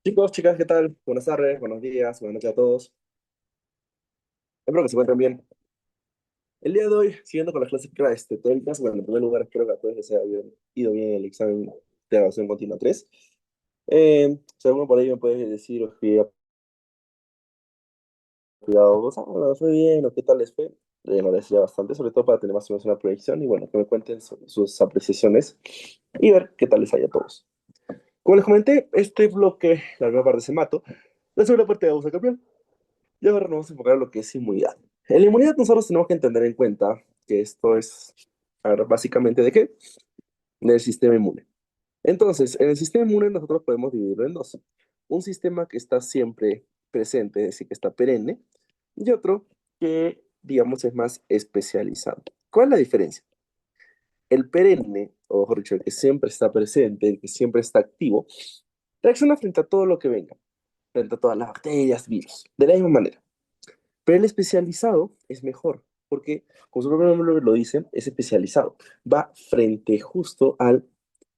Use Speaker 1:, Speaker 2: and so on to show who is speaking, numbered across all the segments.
Speaker 1: Chicos, chicas, ¿qué tal? Buenas tardes, buenos días, buenas noches a todos. Espero que se encuentren bien. El día de hoy, siguiendo con las clases teóricas, bueno, en primer lugar, espero que a todos les haya ido bien el examen de evaluación continua 3. Si alguno por ahí me puede decir o escribir, cuidado, o sea, bueno, fue bien o qué tal les fue, me agradecería bastante, sobre todo para tener más o menos una proyección y bueno, que me cuenten sus apreciaciones y ver qué tal les haya a todos. Como les comenté, este bloque, la primera parte se mato, la segunda parte vamos a cambiar. Y ahora nos vamos a enfocar en lo que es inmunidad. En la inmunidad nosotros tenemos que entender en cuenta que esto es, a ver, básicamente ¿de qué? Del sistema inmune. Entonces, en el sistema inmune nosotros podemos dividirlo en dos. Un sistema que está siempre presente, es decir, que está perenne, y otro que, digamos, es más especializado. ¿Cuál es la diferencia? El perenne, o mejor dicho, el que siempre está presente, el que siempre está activo, reacciona frente a todo lo que venga, frente a todas las bacterias, virus, de la misma manera. Pero el especializado es mejor, porque, como su propio nombre lo dice, es especializado. Va frente justo a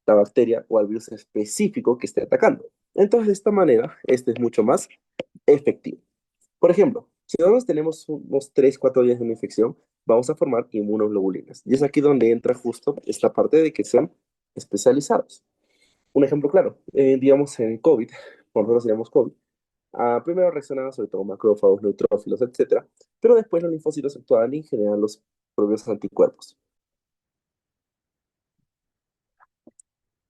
Speaker 1: la bacteria o al virus específico que esté atacando. Entonces, de esta manera, este es mucho más efectivo. Por ejemplo, si nosotros tenemos unos 3 4 días de una infección, vamos a formar inmunoglobulinas. Y es aquí donde entra justo esta parte de que son especializados. Un ejemplo claro, digamos en COVID, por nosotros tenemos COVID, primero reaccionaban sobre todo macrófagos, neutrófilos, etcétera, pero después los linfocitos actuaban y generaban los propios anticuerpos.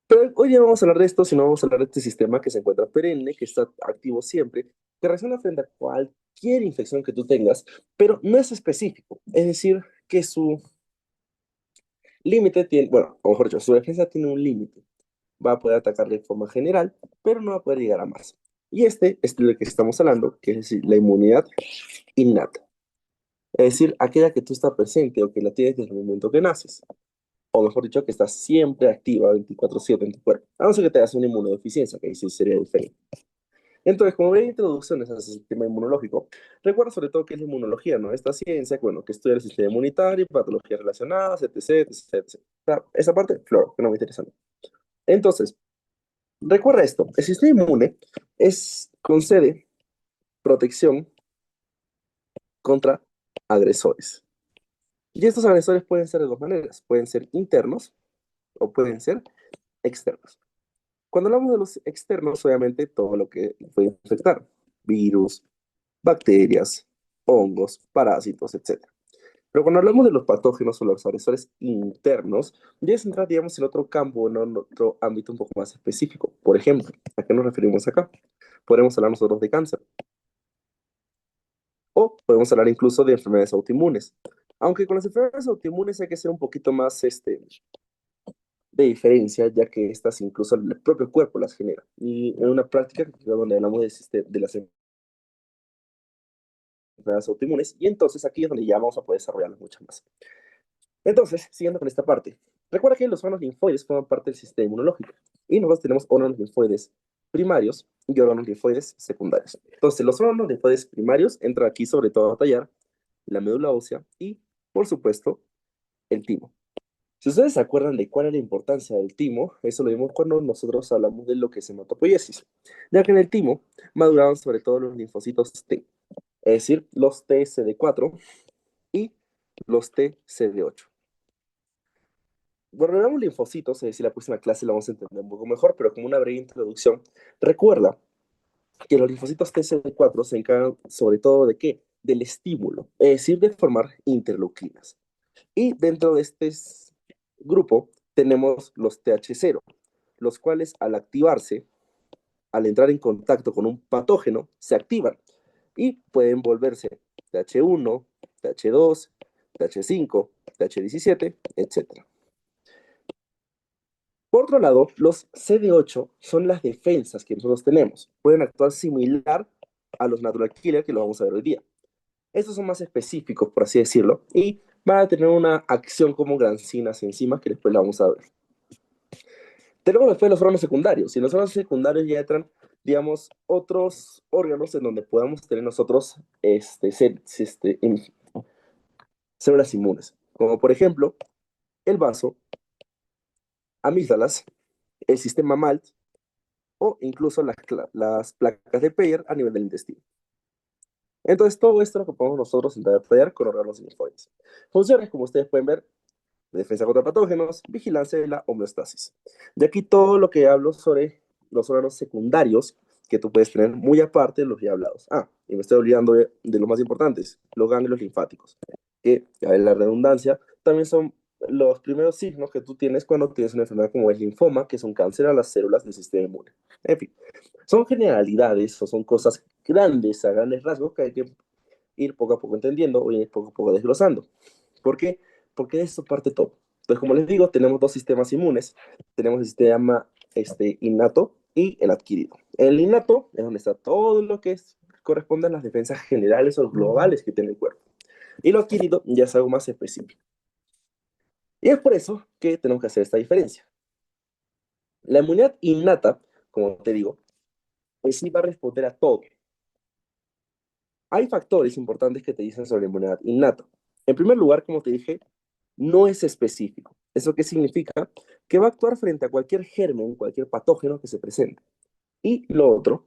Speaker 1: Pero hoy ya no vamos a hablar de esto, sino vamos a hablar de este sistema que se encuentra perenne, que está activo siempre, que reacciona frente a cualquier infección que tú tengas, pero no es específico. Es decir, que su límite tiene, bueno, o mejor dicho, su defensa tiene un límite. Va a poder atacar de forma general, pero no va a poder llegar a más. Y este es de lo que estamos hablando, que es decir, la inmunidad innata. Es decir, aquella que tú estás presente o que la tienes desde el momento que naces. O mejor dicho, que está siempre activa 24/7 en tu cuerpo. A no ser que te hagas una inmunodeficiencia, que ahí sí sería diferente. Entonces, como veis introducciones al sistema inmunológico, recuerda sobre todo qué es la inmunología, ¿no? Esta ciencia, bueno, que estudia el sistema inmunitario, patologías relacionadas, etc, etc, etc. Esa parte, flor, que no me interesa. Entonces, recuerda esto, el sistema inmune concede protección contra agresores. Y estos agresores pueden ser de dos maneras, pueden ser internos o pueden ser externos. Cuando hablamos de los externos, obviamente todo lo que puede infectar, virus, bacterias, hongos, parásitos, etcétera. Pero cuando hablamos de los patógenos o los agresores internos, ya es entrar, digamos, en otro campo, en otro ámbito un poco más específico. Por ejemplo, ¿a qué nos referimos acá? Podemos hablar nosotros de cáncer o podemos hablar incluso de enfermedades autoinmunes. Aunque con las enfermedades autoinmunes hay que ser un poquito más de diferencia, ya que estas incluso el propio cuerpo las genera. Y en una práctica donde hablamos de las enfermedades autoinmunes, y entonces aquí es donde ya vamos a poder desarrollarlas mucho más. Entonces, siguiendo con esta parte, recuerda que los órganos linfoides forman parte del sistema inmunológico, y nosotros tenemos órganos linfoides primarios y órganos linfoides secundarios. Entonces, los órganos linfoides primarios entran aquí sobre todo a batallar la médula ósea y, por supuesto, el timo. Si ustedes se acuerdan de cuál es la importancia del timo, eso lo vimos cuando nosotros hablamos de lo que es hematopoiesis, ya que en el timo maduraban sobre todo los linfocitos T, es decir, los TCD4 y los TCD8. Cuando hablamos de linfocitos, es decir, la próxima clase lo vamos a entender un poco mejor, pero como una breve introducción, recuerda que los linfocitos TCD4 se encargan sobre todo de qué? Del estímulo, es decir, de formar interleuquinas. Y dentro de este grupo tenemos los TH0, los cuales al activarse, al entrar en contacto con un patógeno, se activan y pueden volverse TH1, TH2, TH5, TH17, etc. Por otro lado, los CD8 son las defensas que nosotros tenemos. Pueden actuar similar a los natural killer que lo vamos a ver hoy día. Estos son más específicos, por así decirlo, y van a tener una acción como granzinas enzimas que después la vamos a ver. Tenemos después los órganos secundarios, y en los órganos secundarios ya entran, digamos, otros órganos en donde podamos tener nosotros células inmunes, como por ejemplo el vaso, amígdalas, el sistema MALT o incluso las placas de Peyer a nivel del intestino. Entonces, todo esto lo que podemos nosotros intentar detallar con órganos linfoides. Funciones, como ustedes pueden ver, defensa contra patógenos, vigilancia de la homeostasis. De aquí todo lo que hablo sobre los órganos secundarios que tú puedes tener muy aparte de los ya hablados. Ah, y me estoy olvidando de los más importantes, los ganglios linfáticos, que, a la redundancia, también son los primeros signos que tú tienes cuando tienes una enfermedad como el linfoma, que es un cáncer a las células del sistema inmune. En fin, son generalidades o son cosas grandes, a grandes rasgos, que hay que ir poco a poco entendiendo o ir poco a poco desglosando. ¿Por qué? Porque de eso parte todo. Entonces, como les digo, tenemos dos sistemas inmunes. Tenemos el sistema innato y el adquirido. El innato es donde está todo lo que corresponde a las defensas generales o globales que tiene el cuerpo. Y lo adquirido ya es algo más específico. Y es por eso que tenemos que hacer esta diferencia. La inmunidad innata, como te digo, pues sí va a responder a todo. Hay factores importantes que te dicen sobre la inmunidad innata. En primer lugar, como te dije, no es específico. ¿Eso qué significa? Que va a actuar frente a cualquier germen, cualquier patógeno que se presente. Y lo otro,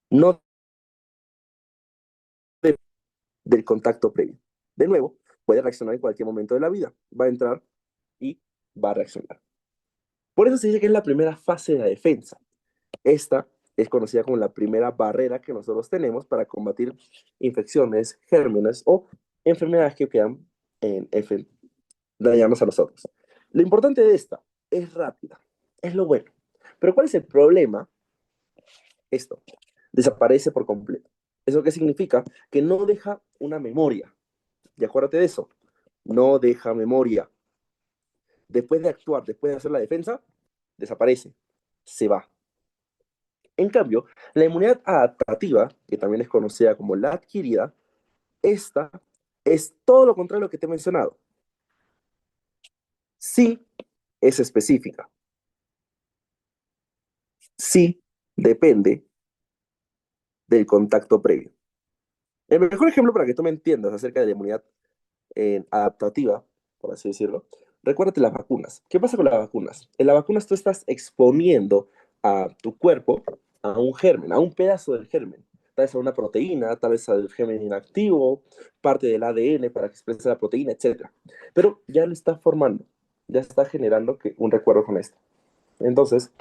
Speaker 1: no depende del contacto previo. De nuevo, puede reaccionar en cualquier momento de la vida. Va a entrar y va a reaccionar. Por eso se dice que es la primera fase de la defensa. Esta es conocida como la primera barrera que nosotros tenemos para combatir infecciones, gérmenes o enfermedades que quieran dañarnos a nosotros. Lo importante de esta es rápida, es lo bueno. Pero ¿cuál es el problema? Esto desaparece por completo. ¿Eso qué significa? Que no deja una memoria. Y acuérdate de eso, no deja memoria. Después de actuar, después de hacer la defensa, desaparece, se va. En cambio, la inmunidad adaptativa, que también es conocida como la adquirida, esta es todo lo contrario a lo que te he mencionado. Sí es específica, sí depende del contacto previo. El mejor ejemplo para que tú me entiendas acerca de la inmunidad adaptativa, por así decirlo, recuérdate las vacunas. ¿Qué pasa con las vacunas? En las vacunas tú estás exponiendo a tu cuerpo a un germen, a un pedazo del germen. Tal vez a una proteína, tal vez al germen inactivo, parte del ADN para que exprese la proteína, etcétera. Pero ya lo está formando, ya está generando un recuerdo con esto. Entonces,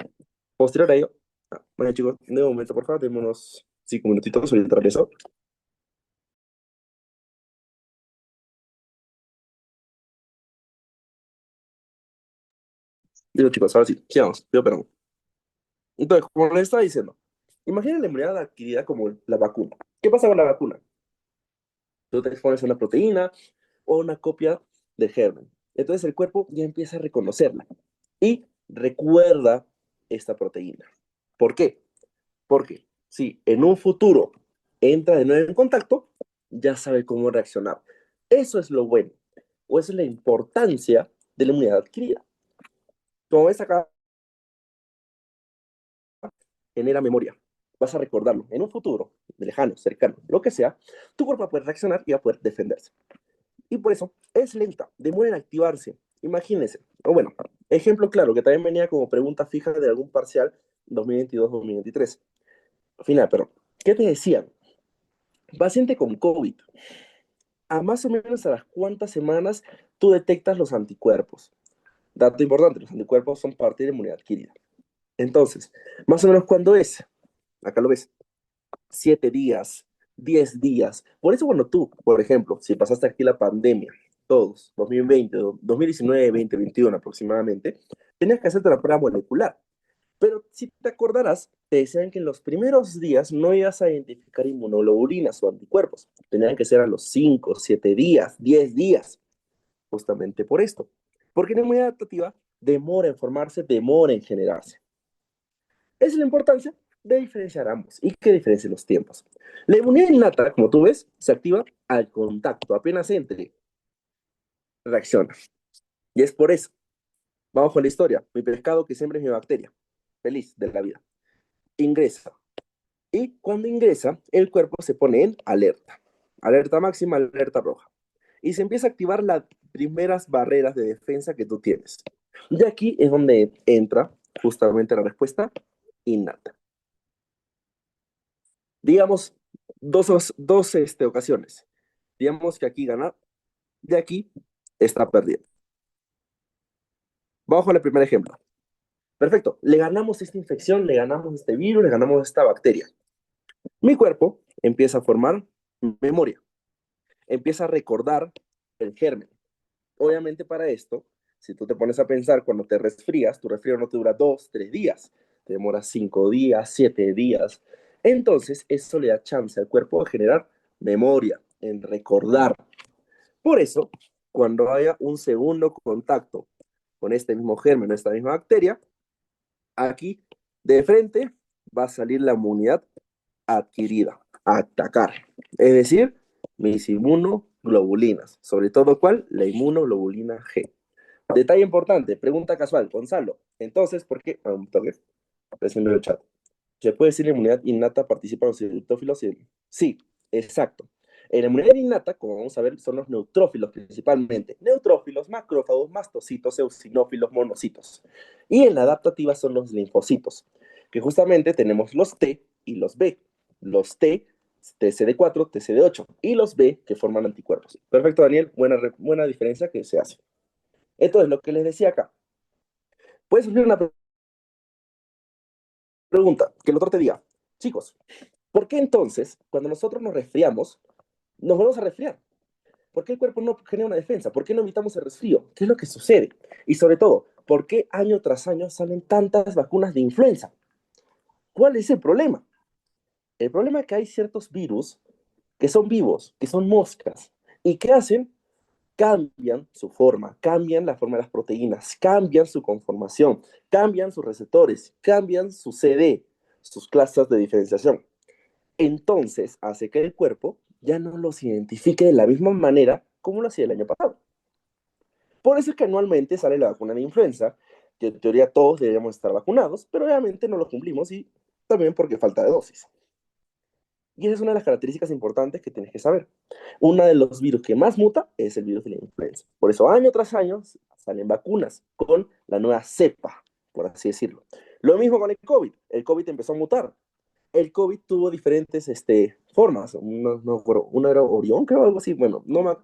Speaker 1: posterior a ello, bueno chicos, de momento, por favor, denme unos 5 minutitos, ahorita regreso. Digo chicos, ahora sí, sigamos, pido perdón. Entonces, como les estaba diciendo, imaginen la inmunidad adquirida como la vacuna. ¿Qué pasa con la vacuna? Tú te expones a una proteína o una copia del germen. Entonces el cuerpo ya empieza a reconocerla y recuerda esta proteína. ¿Por qué? Porque si en un futuro entra de nuevo en contacto, ya sabe cómo reaccionar. Eso es lo bueno, o esa es la importancia de la inmunidad adquirida. Como ves acá, genera memoria. Vas a recordarlo en un futuro, lejano, cercano, lo que sea, tu cuerpo va a poder reaccionar y va a poder defenderse. Y por eso es lenta, demora en activarse. Imagínense. O bueno, ejemplo claro, que también venía como pregunta fija de algún parcial 2022-2023. Final, pero, ¿qué te decían? Paciente con COVID. A más o menos a las cuántas semanas tú detectas los anticuerpos. Dato importante, los anticuerpos son parte de la inmunidad adquirida. Entonces, más o menos cuándo es. Acá lo ves. 7 días, 10 días. Por eso cuando tú, por ejemplo, si pasaste aquí la pandemia, todos, 2020, 2019, 2021 aproximadamente, tenías que hacerte la prueba molecular. Pero si te acordarás, te decían que en los primeros días no ibas a identificar inmunoglobulinas o anticuerpos. Tenían que ser a los 5, 7 días, 10 días, justamente por esto. Porque la inmunidad adaptativa demora en formarse, demora en generarse. Esa es la importancia de diferenciar ambos y que diferencien los tiempos. La inmunidad innata, como tú ves, se activa al contacto, apenas entre, reacciona. Y es por eso, vamos con la historia, mi pescado que siempre es mi bacteria, feliz de la vida, ingresa. Y cuando ingresa, el cuerpo se pone en alerta, alerta máxima, alerta roja. Y se empieza a activar las primeras barreras de defensa que tú tienes. Y aquí es donde entra justamente la respuesta innata. Digamos, dos ocasiones. Digamos que aquí gana, de aquí está perdiendo. Vamos con el primer ejemplo. Perfecto, le ganamos esta infección, le ganamos este virus, le ganamos esta bacteria. Mi cuerpo empieza a formar memoria, empieza a recordar el germen. Obviamente para esto, si tú te pones a pensar cuando te resfrías, tu resfrío no te dura 2, 3 días, te demora 5 días, 7 días. Entonces, eso le da chance al cuerpo de generar memoria, en recordar. Por eso, cuando haya un segundo contacto con este mismo germen, esta misma bacteria, aquí de frente va a salir la inmunidad adquirida, a atacar. Es decir, mis inmunoglobulinas. Sobre todo, ¿cuál? La inmunoglobulina G. Detalle importante, pregunta casual, Gonzalo. Entonces, ¿por qué? Toque, presión el chat. ¿Se puede decir la inmunidad innata participa en los neutrófilos? Sí, exacto. En la inmunidad innata, como vamos a ver, son los neutrófilos principalmente. Neutrófilos, macrófagos, mastocitos, eosinófilos, monocitos. Y en la adaptativa son los linfocitos, que justamente tenemos los T y los B. Los T, TCD4, TCD8, y los B, que forman anticuerpos. Perfecto, Daniel, buena diferencia que se hace. Entonces, lo que les decía acá, puede surgir una pregunta, que el otro te diga, chicos, ¿por qué entonces, cuando nosotros nos resfriamos, nos volvemos a resfriar? ¿Por qué el cuerpo no genera una defensa? ¿Por qué no evitamos el resfrío? ¿Qué es lo que sucede? Y sobre todo, ¿por qué año tras año salen tantas vacunas de influenza? ¿Cuál es el problema? El problema es que hay ciertos virus que son vivos, que son moscas. ¿Y qué hacen? Cambian su forma, cambian la forma de las proteínas, cambian su conformación, cambian sus receptores, cambian su CD, sus clases de diferenciación. Entonces hace que el cuerpo ya no los identifique de la misma manera como lo hacía el año pasado. Por eso es que anualmente sale la vacuna de influenza, que en teoría todos deberíamos estar vacunados, pero obviamente no lo cumplimos y también porque falta de dosis. Y esa es una de las características importantes que tienes que saber. Uno de los virus que más muta es el virus de la influenza. Por eso año tras año salen vacunas con la nueva cepa, por así decirlo. Lo mismo con el COVID. El COVID empezó a mutar. El COVID tuvo diferentes formas. Uno era Orión, creo, algo así. Bueno, no me...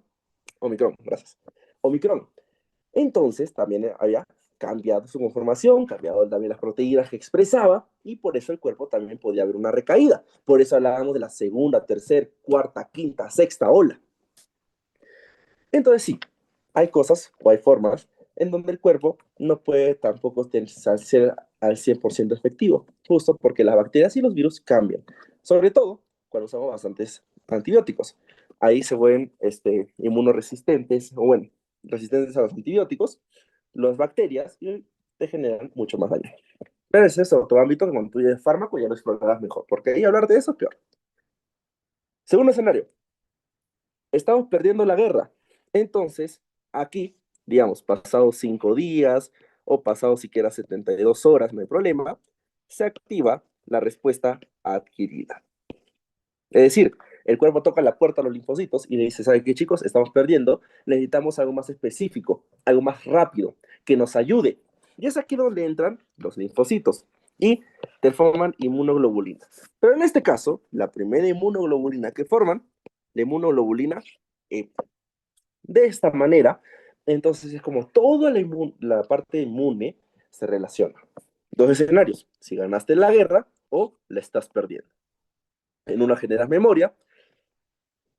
Speaker 1: Omicron, gracias. Omicron. Entonces, también había cambiado su conformación, cambiado también las proteínas que expresaba, y por eso el cuerpo también podía haber una recaída. Por eso hablábamos de la segunda, tercera, cuarta, quinta, sexta ola. Entonces, sí, hay cosas o hay formas en donde el cuerpo no puede tampoco ser al 100% efectivo, justo porque las bacterias y los virus cambian, sobre todo cuando usamos bastantes antibióticos. Ahí se vuelven inmunoresistentes, o bueno, resistentes a los antibióticos, las bacterias, y te generan mucho más daño. Pero ese es otro ámbito que cuando tú lleves fármaco ya lo explorarás mejor, porque ahí hablar de eso es peor. Segundo escenario, estamos perdiendo la guerra. Entonces, aquí, digamos, pasados 5 días o pasados siquiera 72 horas, no hay problema, se activa la respuesta adquirida. Es decir, el cuerpo toca la puerta a los linfocitos y le dice, ¿saben qué, chicos? Estamos perdiendo, necesitamos algo más específico, algo más rápido, que nos ayude. Y es aquí donde entran los linfocitos y te forman inmunoglobulinas. Pero en este caso, la primera inmunoglobulina que forman, la inmunoglobulina E. De esta manera, entonces es como toda la parte inmune se relaciona. Dos escenarios, si ganaste la guerra o la estás perdiendo. En una generas memoria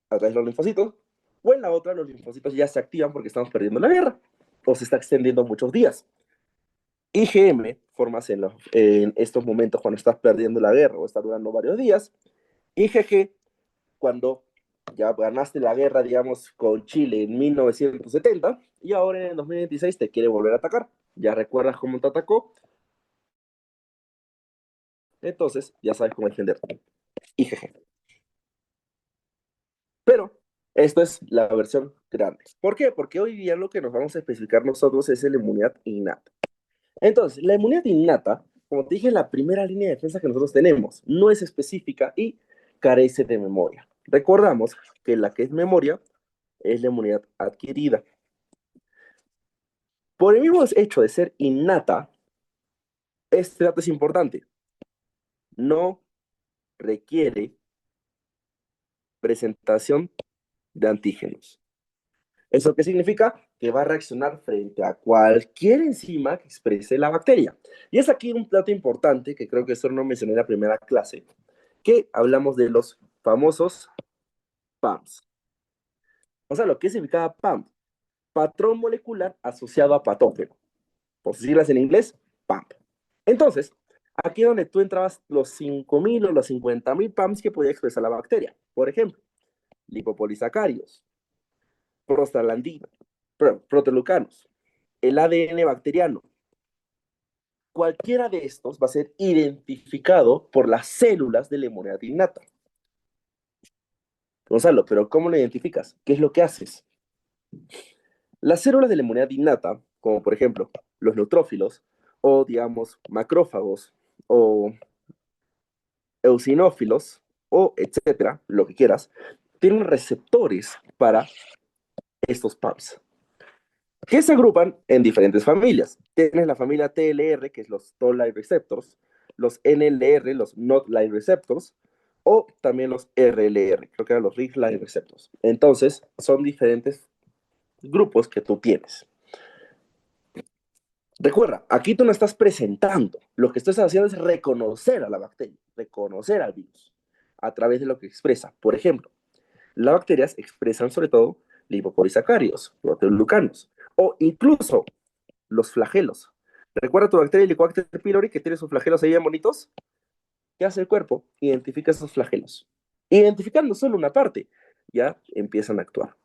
Speaker 1: a través de los linfocitos, o en la otra los linfocitos ya se activan porque estamos perdiendo la guerra, o se está extendiendo muchos días. IgM formas en estos momentos cuando estás perdiendo la guerra o está durando varios días. IgG cuando ya ganaste la guerra, digamos, con Chile en 1970 y ahora en 2026 te quiere volver a atacar. Ya recuerdas cómo te atacó, entonces ya sabes cómo defenderte. IgG. Pero esto es la versión grande. ¿Por qué? Porque hoy día lo que nos vamos a especificar nosotros es la inmunidad innata. Entonces, la inmunidad innata, como te dije, es la primera línea de defensa que nosotros tenemos. No es específica y carece de memoria. Recordamos que la que es memoria es la inmunidad adquirida. Por el mismo hecho de ser innata, este dato es importante. no requiere presentación de antígenos. ¿Eso qué significa? Que va a reaccionar frente a cualquier enzima que exprese la bacteria. Y es aquí un dato importante que creo que eso no mencioné en la primera clase, que hablamos de los famosos PAMs. O sea, lo que significa PAM, patrón molecular asociado a patógeno. Por sus siglas en inglés, PAM. Entonces, aquí es donde tú entrabas los 5.000 o los 50.000 PAMs que podía expresar la bacteria. Por ejemplo, lipopolisacáridos, prostaglandinas, proteoglucanos, el ADN bacteriano. Cualquiera de estos va a ser identificado por las células de la inmunidad innata. Gonzalo, pero ¿cómo lo identificas? ¿Qué es lo que haces? Las células de la inmunidad innata, como por ejemplo los neutrófilos, o digamos macrófagos, o eosinófilos, o etcétera, lo que quieras, tienen receptores para estos PAMs, que se agrupan en diferentes familias. Tienes la familia TLR, que es los Toll Like Receptors, los NLR, los Not Like Receptors, o también los RLR, creo que eran los Rich Like Receptors. Entonces, son diferentes grupos que tú tienes. Recuerda, aquí tú no estás presentando, lo que estás haciendo es reconocer a la bacteria, reconocer al virus, a través de lo que expresa. Por ejemplo, las bacterias expresan sobre todo lipopolisacáridos, proteoglucanos, o incluso los flagelos. ¿Recuerda tu bacteria Helicobacter pylori que tiene sus flagelos ahí bien bonitos? ¿Qué hace el cuerpo? Identifica esos flagelos. Identificando solo una parte, ya empiezan a actuar.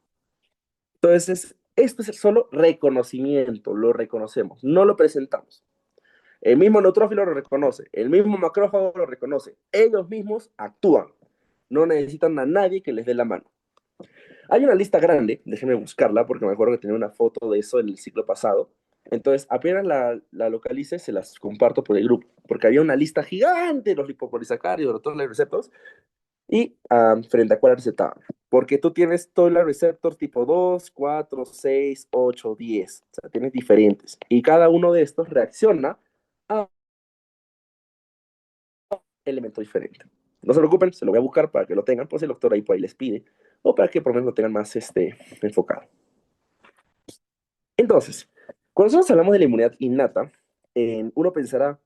Speaker 1: Entonces, esto es solo reconocimiento, lo reconocemos, no lo presentamos. El mismo neutrófilo lo reconoce, el mismo macrófago lo reconoce. Ellos mismos actúan. No necesitan a nadie que les dé la mano. Hay una lista grande, déjenme buscarla porque me acuerdo que tenía una foto de eso en el ciclo pasado. Entonces, apenas la localice, se las comparto por el grupo, porque había una lista gigante de los lipopolisacáridos, de todos los receptores, y frente a cuál recetaban. Porque tú tienes todos los receptores tipo 2, 4, 6, 8, 10. O sea, tienes diferentes. Y cada uno de estos reacciona a elemento diferente. No se preocupen, se lo voy a buscar para que lo tengan, pues el doctor ahí, pues, ahí les pide, o para que por lo menos lo tengan más enfocado. Entonces, cuando nosotros hablamos de la inmunidad innata, uno pensará,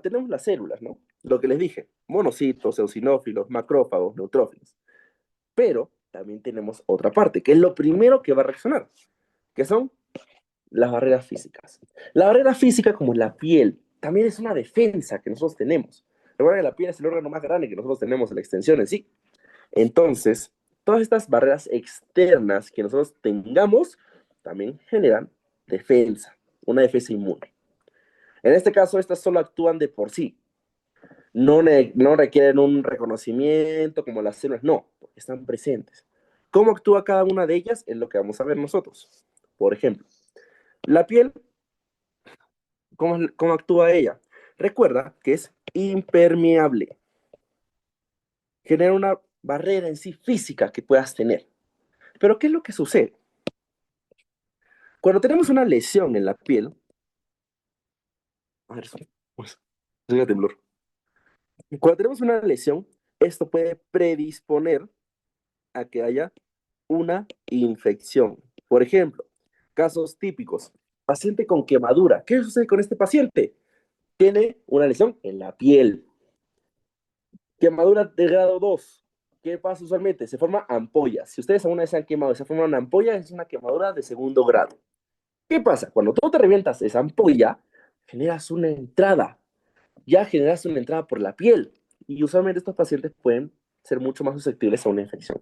Speaker 1: tenemos las células, ¿no? Lo que les dije, monocitos, eosinófilos, macrófagos, neutrófilos. Pero también tenemos otra parte, que es lo primero que va a reaccionar, que son las barreras físicas. La barrera física, como la piel, también es una defensa que nosotros tenemos. Recuerda que la piel es el órgano más grande que nosotros tenemos en la extensión en sí. Entonces, todas estas barreras externas que nosotros tengamos también generan defensa, una defensa inmune. En este caso, estas solo actúan de por sí. No requieren un reconocimiento como las células, no, porque están presentes. ¿Cómo actúa cada una de ellas? Es lo que vamos a ver nosotros. Por ejemplo, la piel, ¿cómo actúa ella? Recuerda que es impermeable. Genera una barrera en sí física que puedas tener. Pero ¿qué es lo que sucede? Cuando tenemos una lesión en la piel, a ver, pues, llega temblor. Cuando tenemos una lesión, esto puede predisponer a que haya una infección. Por ejemplo, casos típicos, paciente con quemadura. ¿Qué sucede con este paciente? Tiene una lesión en la piel. Quemadura de grado 2. ¿Qué pasa usualmente? Se forma ampollas. Si ustedes alguna vez se han quemado y se forma una ampolla, es una quemadura de segundo grado. ¿Qué pasa? Cuando tú te revientas esa ampolla, generas una entrada. Ya generas una entrada por la piel. Y usualmente estos pacientes pueden ser mucho más susceptibles a una infección.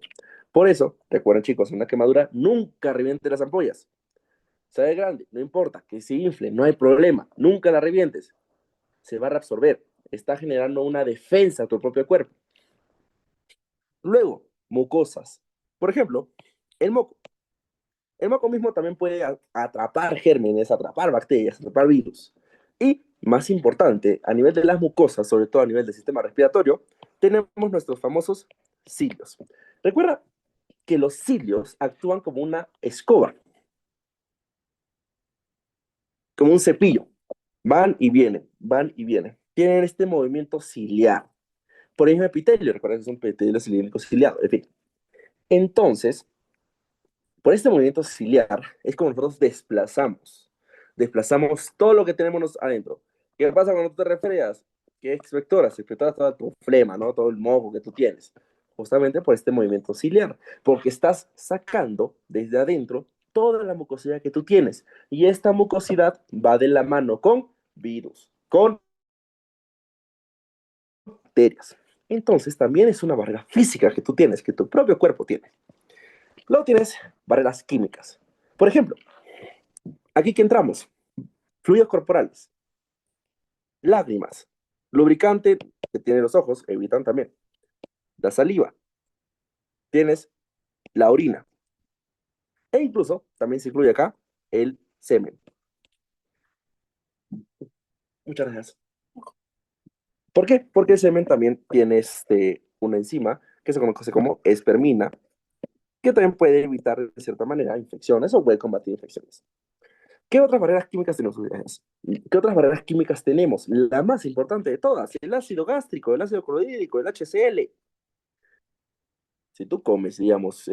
Speaker 1: Por eso, recuerden chicos, una quemadura nunca reviente las ampollas. Se ve grande, no importa, que se infle, no hay problema. Nunca la revientes. Se va a reabsorber. Está generando una defensa a tu propio cuerpo. Luego, mucosas. Por ejemplo, el moco. El moco mismo también puede atrapar gérmenes, atrapar bacterias, atrapar virus. Y, más importante, a nivel de las mucosas, sobre todo a nivel del sistema respiratorio, tenemos nuestros famosos cilios. Recuerda que los cilios actúan como una escoba, como un cepillo. Van y vienen, van y vienen. Tienen este movimiento ciliar. por el mismo epitelio, recuerda que es un epitelio cilíndrico ciliado, en fin. Entonces, por este movimiento ciliar es como nosotros desplazamos todo lo que tenemos adentro. ¿Qué pasa cuando tú te resfrias? ¿Qué expectoras? Expectoras toda tu flema, ¿no? Todo el moco que tú tienes. Justamente por este movimiento ciliar, porque estás sacando desde adentro toda la mucosidad que tú tienes. Y esta mucosidad va de la mano con virus, con bacterias. Entonces también es una barrera física que tú tienes, que tu propio cuerpo tiene. Luego tienes barreras químicas. Por ejemplo, aquí que entramos, fluidos corporales, lágrimas, lubricante que tiene los ojos, evitan también. La saliva, tienes la orina, e incluso también se incluye acá el semen. Muchas gracias. ¿Por qué? Porque el semen también tiene una enzima que se conoce como espermina, que también puede evitar de cierta manera infecciones o puede combatir infecciones. ¿Qué otras barreras químicas tenemos? ¿Qué otras barreras químicas tenemos? La más importante de todas, el ácido gástrico, el ácido clorhídrico, el HCl. Si tú comes, digamos,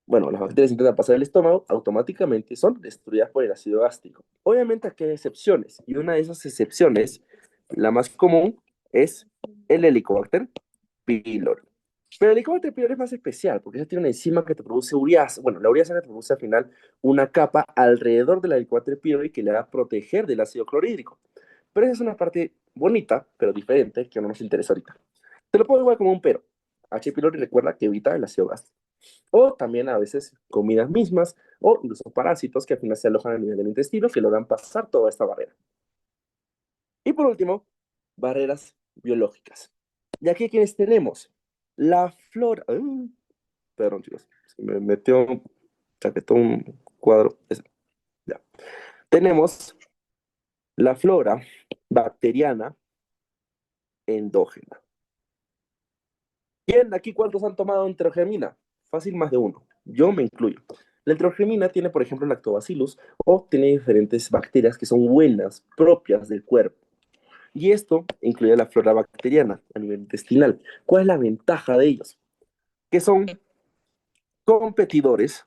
Speaker 1: bueno, las bacterias intentan pasar el estómago, automáticamente son destruidas por el ácido gástrico. Obviamente aquí hay excepciones, y una de esas excepciones, la más común, es el Helicobacter pylori. Pero el Helicobacter pylori es más especial, porque ella tiene una enzima que te produce ureasa. Bueno, la ureasa que te produce al final una capa alrededor del Helicobacter pylori que le va a proteger del ácido clorhídrico. Pero esa es una parte bonita, pero diferente, que no nos interesa ahorita. Te lo pongo igual como un pero. H. pylori recuerda que evita el ácido gástrico. O también a veces comidas mismas o incluso parásitos que al final se alojan a nivel del intestino que logran pasar toda esta barrera. Y por último, barreras biológicas. Y aquí quienes tenemos la flora. Perdón, chicos, se me metió, chaquetó un cuadro. Ya. Tenemos la flora bacteriana endógena. Bien, aquí cuántos han tomado enterogermina. Fácil, más de uno. Yo me incluyo. La enterogermina tiene, por ejemplo, lactobacillus o tiene diferentes bacterias que son buenas, propias del cuerpo. Y esto incluye la flora bacteriana a nivel intestinal. ¿Cuál es la ventaja de ellos? Que son competidores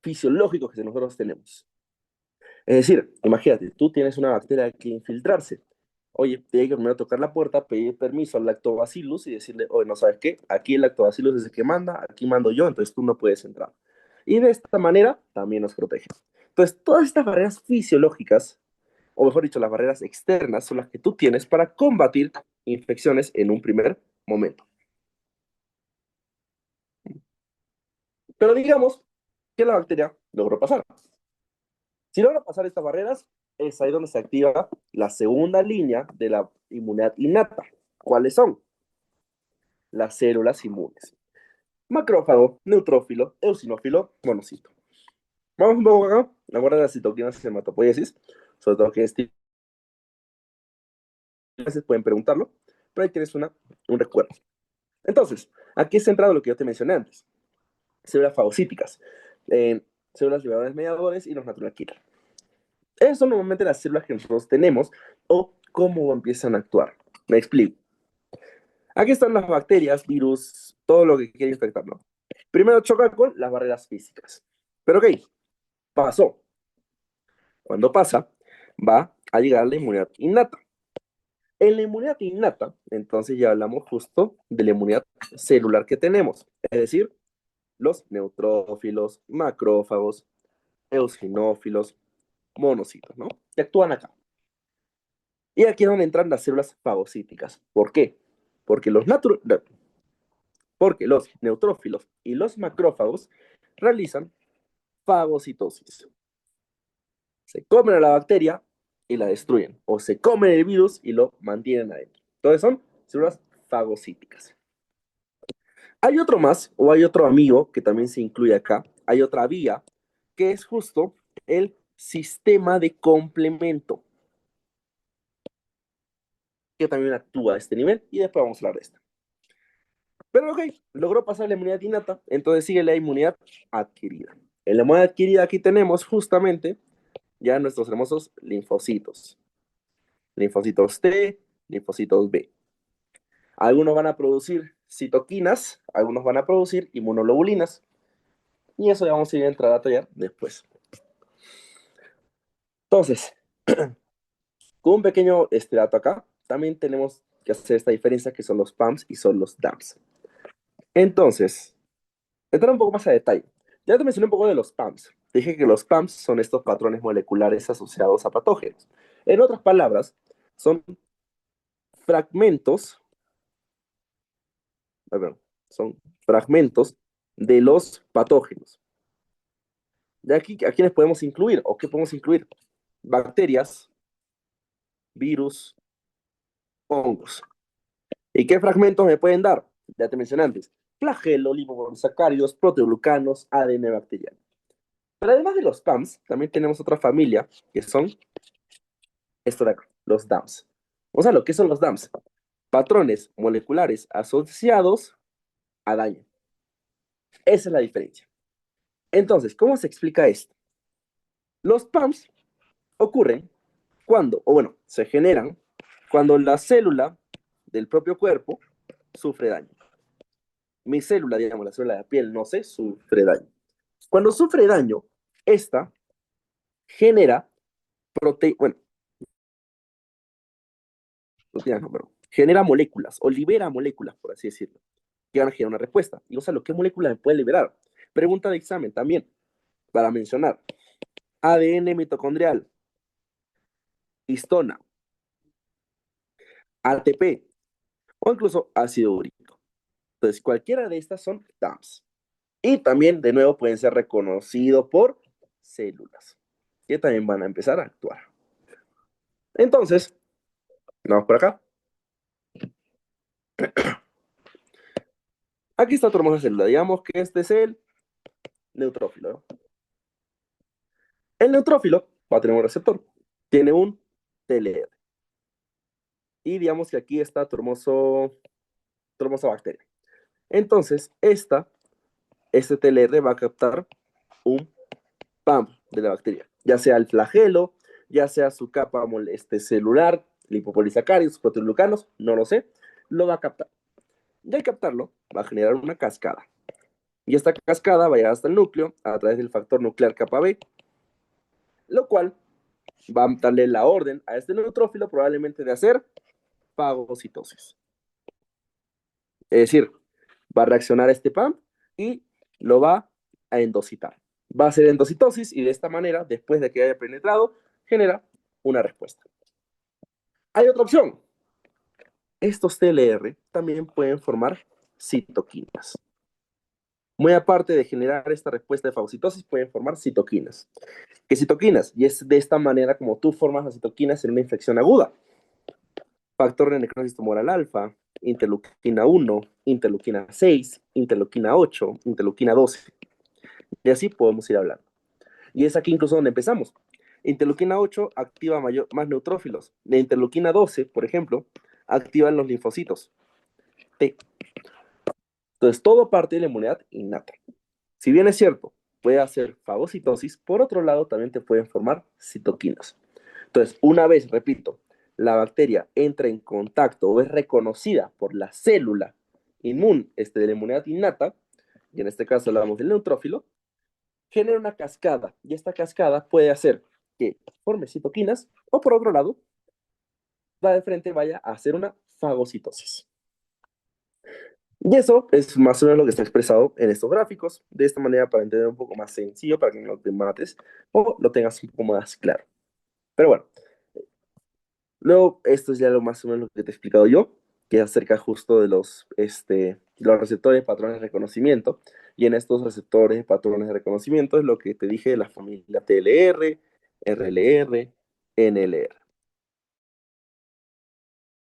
Speaker 1: fisiológicos que nosotros tenemos. Es decir, imagínate, tú tienes una bacteria que infiltrarse. Oye, tiene que primero tocar la puerta, pedir permiso al lactobacillus y decirle, oye, ¿no sabes qué? Aquí el lactobacillus es el que manda, aquí mando yo, entonces tú no puedes entrar. Y de esta manera también nos protege. Entonces, todas estas barreras fisiológicas, o mejor dicho, las barreras externas, son las que tú tienes para combatir infecciones en un primer momento. Pero digamos que la bacteria logró pasar. Si logra pasar estas barreras, es ahí donde se activa la segunda línea de la inmunidad innata. ¿Cuáles son? Las células inmunes. Macrófago, neutrófilo, eosinófilo, monocito. Vamos un poco acá. Acuerdan de las citoquinas y hematopoiesis, sobre todo que a veces pueden preguntarlo, pero ahí tienes un recuerdo. Entonces, aquí es centrado lo que yo te mencioné antes. Células fagocíticas, células liberadores mediadores y los natural killer. Esas son normalmente las células que nosotros tenemos o cómo empiezan a actuar. Me explico. Aquí están las bacterias, virus, todo lo que quiere infectar, ¿no? Primero choca con las barreras físicas. Pero ok, pasó. Cuando pasa, va a llegar la inmunidad innata. En la inmunidad innata, entonces ya hablamos justo de la inmunidad celular que tenemos, es decir, los neutrófilos, macrófagos, eosinófilos, monocitos, ¿no? Que actúan acá. Y aquí es donde entran las células fagocíticas. ¿Por qué? Porque porque los neutrófilos y los macrófagos realizan fagocitosis. Se comen a la bacteria y la destruyen, o se comen el virus y lo mantienen adentro. Entonces son células fagocíticas. Hay otro más, o hay otro amigo que también se incluye acá. Hay otra vía, que es justo el sistema de complemento, que también actúa a este nivel, y después vamos a hablar de esto. Pero ok, logró pasar la inmunidad innata, entonces sigue la inmunidad adquirida. En la inmunidad adquirida aquí tenemos justamente ya nuestros hermosos linfocitos. Linfocitos T, linfocitos B. Algunos van a producir citoquinas, algunos van a producir inmunoglobulinas. Y eso ya vamos a ir a entrar a detallar después. Entonces, con un pequeño dato acá, también tenemos que hacer esta diferencia que son los PAMs y son los DAMs. Entonces, entrar un poco más a detalle. Ya te mencioné un poco de los PAMs. Te dije que los PAMs son estos patrones moleculares asociados a patógenos. En otras palabras, son fragmentos, perdón, son fragmentos de los patógenos. De aquí, ¿a quiénes podemos incluir? ¿O qué podemos incluir? Bacterias, virus, hongos. ¿Y qué fragmentos me pueden dar? Ya te mencioné antes. Flagelo, liposacáridos, proteoglucanos, ADN bacteriano. Pero además de los PAMs, también tenemos otra familia que son esto de acá, los DAMs. O sea, lo que son los DAMs. Patrones moleculares asociados a daño. Esa es la diferencia. Entonces, ¿cómo se explica esto? Los PAMs ocurren cuando, o bueno, se generan cuando la célula del propio cuerpo sufre daño. Mi célula, digamos, la célula de la piel, no sé, sufre daño. Cuando sufre daño, esta genera bueno, proteínas, no, pero genera moléculas o libera moléculas, por así decirlo, que van a generar una respuesta. Y o sea, ¿qué moléculas me puede liberar? Pregunta de examen también, para mencionar. ADN mitocondrial, histona, ATP o incluso ácido úrico. Entonces, cualquiera de estas son DAMs. Y también, de nuevo, pueden ser reconocidos por células, que también van a empezar a actuar. Entonces, vamos por acá. Aquí está otra hermosa célula. Digamos que este es el neutrófilo, ¿no? El neutrófilo va a tener un receptor. Tiene un TLR. Y digamos que aquí está tu hermosa bacteria. Entonces, este TLR va a captar un PAM de la bacteria, ya sea el flagelo, ya sea su capa celular, lipopolisacáridos, proteoglucanos, no lo sé, lo va a captar. Y al captarlo, va a generar una cascada. Y esta cascada va a llegar hasta el núcleo a través del factor nuclear kappa B, lo cual va a darle la orden a este neutrófilo probablemente de hacer fagocitosis. Es decir, va a reaccionar a este PAM y lo va a endocitar. Va a hacer endocitosis y de esta manera, después de que haya penetrado, genera una respuesta. Hay otra opción. Estos TLR también pueden formar citoquinas. Muy aparte de generar esta respuesta de fagocitosis, pueden formar citoquinas. ¿Qué citoquinas? Y es de esta manera como tú formas las citoquinas en una infección aguda. Factor de necrosis tumoral alfa, interleuquina 1, interleuquina 6, interleuquina 8, interleuquina 12. Y así podemos ir hablando. Y es aquí incluso donde empezamos. Interleuquina 8 activa más neutrófilos. La interleuquina 12, por ejemplo, activa los linfocitos T. Entonces, todo parte de la inmunidad innata. Si bien es cierto, puede hacer fagocitosis, por otro lado también te pueden formar citoquinas. Entonces, una vez, repito, la bacteria entra en contacto o es reconocida por la célula inmune de la inmunidad innata, y en este caso hablamos del neutrófilo, genera una cascada, y esta cascada puede hacer que forme citoquinas, o por otro lado, va de frente, vaya a hacer una fagocitosis. Y eso es más o menos lo que está expresado en estos gráficos, de esta manera para entender un poco más sencillo, para que no te mates o lo tengas un poco más claro. Pero bueno, luego esto es ya lo más o menos lo que te he explicado yo, que es acerca justo de los receptores de patrones de reconocimiento. Y en estos receptores de patrones de reconocimiento es lo que te dije de la familia TLR, RLR, NLR.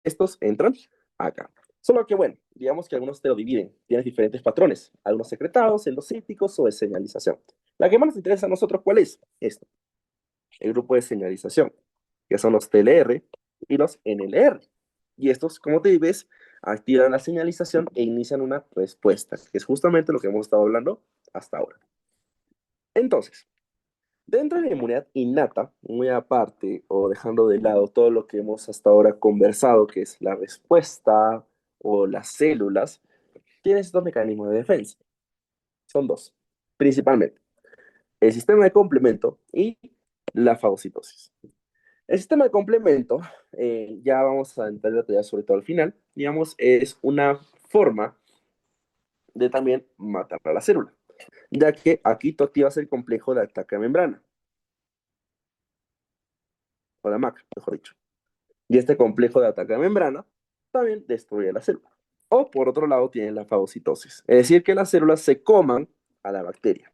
Speaker 1: Estos entran acá. Solo que, bueno, digamos que algunos te lo dividen. Tienes diferentes patrones, algunos secretados, endocíticos o de señalización. La que más nos interesa a nosotros, ¿cuál es? Esto, el grupo de señalización, que son los TLR y los NLR. Y estos, como te ves, activan la señalización e inician una respuesta, que es justamente lo que hemos estado hablando hasta ahora. Entonces, Dentro de la inmunidad innata, muy aparte o dejando de lado todo lo que hemos hasta ahora conversado, que es la respuesta o las células, tienes dos mecanismos de defensa. Son dos, principalmente. El sistema de complemento y la fagocitosis. El sistema de complemento, ya vamos a entrar a detallar sobre todo al final, digamos, es una forma de también matar a la célula, ya que aquí tú activas el complejo de ataque a membrana, o la MAC, mejor dicho. Y este complejo de ataque a membrana también destruye la célula. O por otro lado tienen la fagocitosis, es decir, que las células se coman a la bacteria.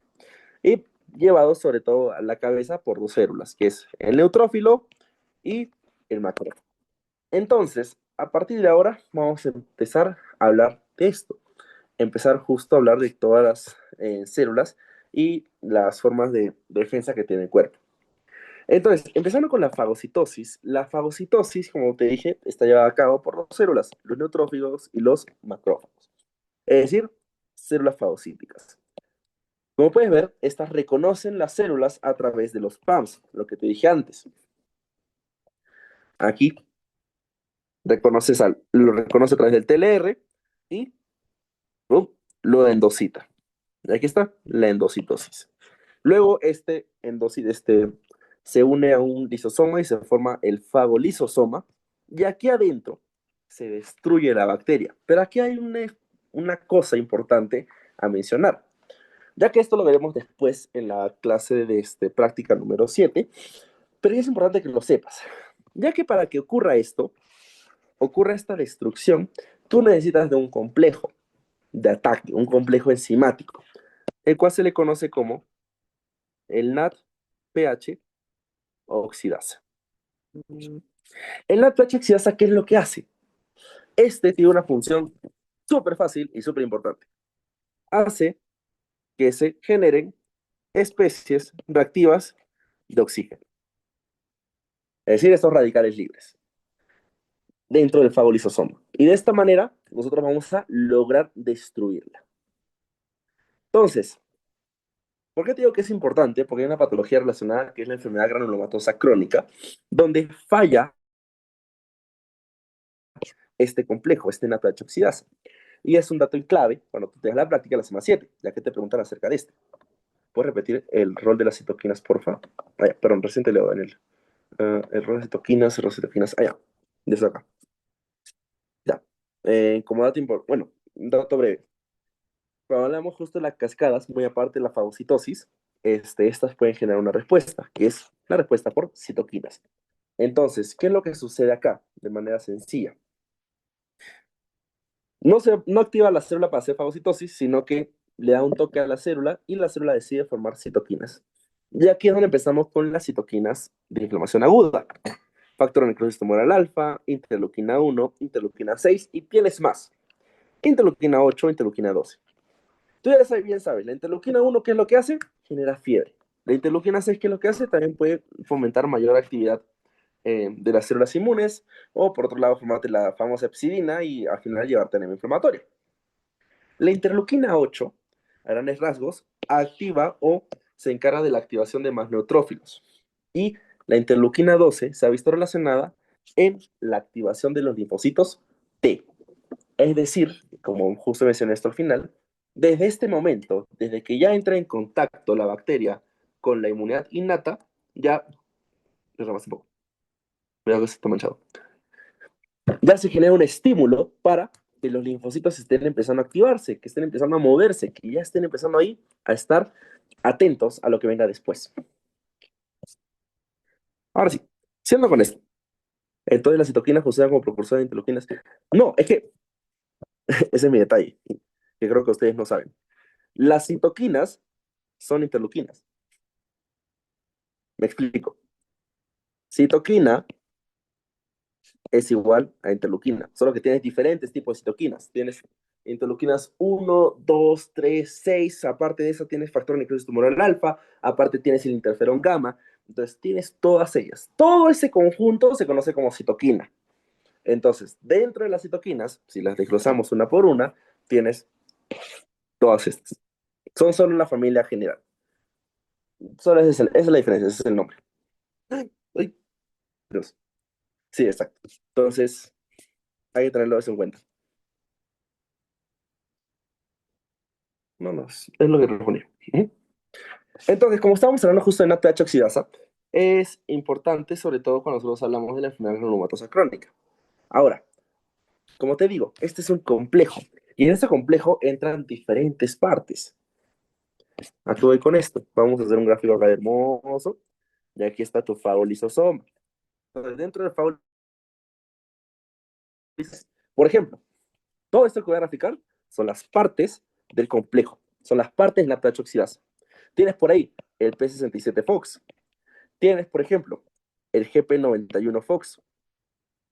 Speaker 1: Y llevado sobre todo a la cabeza por dos células, que es el neutrófilo y el macrófago. Entonces, a partir de ahora vamos a empezar a hablar de esto. Empezar justo a hablar de todas las células y las formas de defensa que tiene el cuerpo. Entonces, empezando con la fagocitosis, como te dije, está llevada a cabo por dos células, los neutrófilos y los macrófagos, es decir, células fagocíticas. Como puedes ver, estas reconocen las células a través de los PAMs, lo que te dije antes. Aquí lo reconoce a través del TLR y ¡pum!, lo endocita. Y aquí está la endocitosis. Luego este se une a un lisosoma y se forma el fagolisosoma. Y aquí adentro se destruye la bacteria. Pero aquí hay una cosa importante a mencionar, ya que esto lo veremos después en la clase de práctica número 7, pero es importante que lo sepas, ya que para que ocurra esto, ocurra esta destrucción, tú necesitas de un complejo de ataque, un complejo enzimático, el cual se le conoce como el NADPH oxidasa. El NADPH oxidasa, ¿qué es lo que hace? Este tiene una función súper fácil y súper importante. Hace que se generen especies reactivas de oxígeno, es decir, estos radicales libres dentro del fagolisosoma. Y de esta manera, nosotros vamos a lograr destruirla. Entonces, ¿por qué te digo que es importante? Porque hay una patología relacionada que es la enfermedad granulomatosa crónica, donde falla este complejo, este NADPH oxidasa. Y es un dato en clave cuando tú te das la práctica la semana 7, ya que te preguntan acerca de este. ¿Puedes repetir el rol de las citoquinas, porfa? Perdón, recién te leo, Daniel. El rol de citoquinas, ya, desde acá. Ya. Como dato importante, bueno, un dato breve. Cuando hablamos justo de las cascadas, muy aparte de la fagocitosis, estas pueden generar una respuesta, que es la respuesta por citoquinas. Entonces, ¿qué es lo que sucede acá? De manera sencilla. No activa la célula para hacer fagocitosis, sino que le da un toque a la célula y la célula decide formar citoquinas. Y aquí es donde empezamos con las citoquinas de inflamación aguda. Factor de necrosis tumoral alfa, interleuquina 1, interleuquina 6 y tienes más. Interleuquina 8, interleuquina 12. Tú ya bien sabes, la interleuquina 1, ¿qué es lo que hace? Genera fiebre. La interleuquina 6, ¿qué es lo que hace? También puede fomentar mayor actividad de las células inmunes, o por otro lado, formarte la famosa epsidina y al final llevarte anemia inflamatoria. La interleuquina 8, a grandes rasgos, activa o se encarga de la activación de más neutrófilos. Y la interleuquina 12 se ha visto relacionada en la activación de los linfocitos T. Es decir, como justo mencioné esto al final, desde este momento, desde que ya entra en contacto la bacteria con la inmunidad innata, ya, un poco, cuidado que se está manchado, ya se genera un estímulo para que los linfocitos estén empezando a activarse, que estén empezando a moverse, que ya estén empezando ahí a estar atentos a lo que venga después. Ahora sí, siendo con esto, entonces las citoquinas funcionan como precursores de interleuquinas. No, es que ese es mi detalle, que creo que ustedes no saben. Las citoquinas son interleuquinas. Me explico. Citoquina es igual a interleuquina, solo que tienes diferentes tipos de citoquinas. Tienes interleuquinas 1, 2, 3, 6, aparte de eso tienes factor de necrosis tumoral alfa, aparte tienes el interferón gamma, entonces tienes todas ellas. Todo ese conjunto se conoce como citoquina. Entonces, dentro de las citoquinas, si las desglosamos una por una, tienes todas estas. Son solo la familia general. Solo esa es la diferencia, ese es el nombre. Uy, Dios. Sí, exacto. Entonces, hay que tenerlo eso en cuenta. No, no, es lo que proponía. Ujú. Entonces, como estábamos hablando justo de NADPH oxidasa, es importante, sobre todo cuando nosotros hablamos de la enfermedad granulomatosa crónica. Ahora, como te digo, este es un complejo. Y en este complejo entran diferentes partes. Aquí voy con esto. Vamos a hacer un gráfico acá hermoso. Y aquí está tu fagolisosoma. Entonces, dentro del fagolisosoma, por ejemplo, todo esto que voy a graficar son las partes del complejo. Son las partes de la NADPH oxidasa. Tienes por ahí el P67-FOX. Tienes, por ejemplo, el GP91-FOX.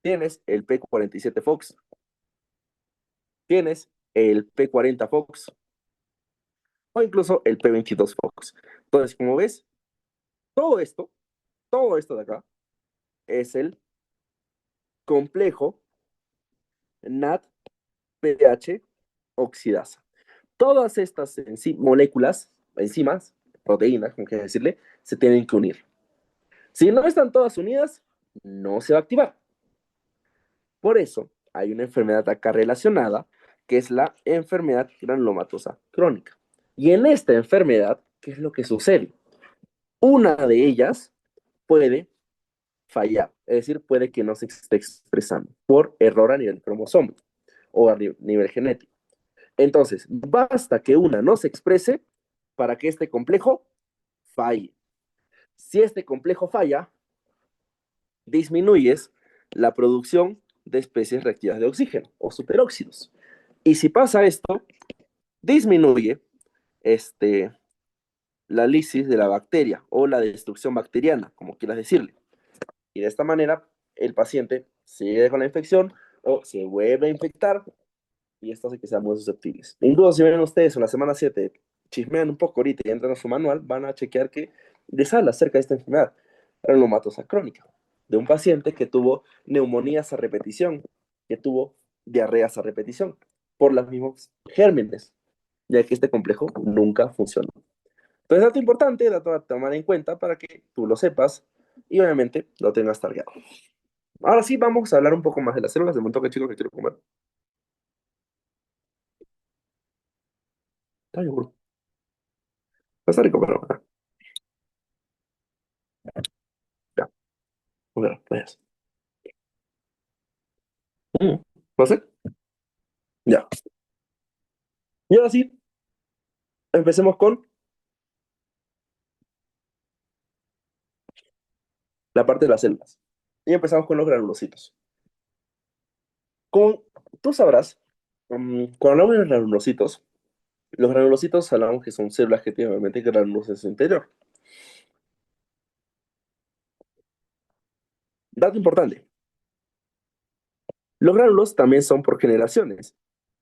Speaker 1: Tienes el P47-FOX. Tienes el P40-FOX. O incluso el P22-FOX. Entonces, como ves, todo esto, todo esto de acá, es el complejo NADPH oxidasa. Todas estas moléculas, enzimas, proteínas, como quieras decirle, se tienen que unir. Si no están todas unidas, no se va a activar. Por eso hay una enfermedad acá relacionada, que es la enfermedad granulomatosa crónica. Y en esta enfermedad, ¿qué es lo que sucede? Una de ellas puede fallar, es decir, puede que no se esté expresando por error a nivel cromosómico o a nivel genético. Entonces, basta que una no se exprese para que este complejo falle. Si este complejo falla, disminuyes la producción de especies reactivas de oxígeno o superóxidos. Y si pasa esto, disminuye este, la lisis de la bacteria o la destrucción bacteriana, como quieras decirle. Y de esta manera, el paciente sigue con la infección o se vuelve a infectar y esto hace que sean muy susceptibles. Incluso si ven ustedes en la semana 7 chismean un poco ahorita y entran a su manual, van a chequear que les habla acerca de esta enfermedad, granulomatosa crónica, de un paciente que tuvo neumonías a repetición, que tuvo diarreas a repetición, por los mismos gérmenes, ya que este complejo nunca funcionó. Entonces, dato importante, dato a tomar en cuenta para que tú lo sepas y obviamente lo tengas targado. Ahora sí, vamos a hablar un poco más de las células, de momento que chicos que quiero comer. Está seguro. Está rico, pero ya, bueno, pues. ¿No sé? Ya. Y ahora sí, empecemos con la parte de las células. Y empezamos con los granulocitos. Con, tú sabrás, cuando hablamos de granulocitos, los granulocitos hablamos que son células que tienen obviamente granulos en su interior. Dato importante, los gránulos también son por generaciones.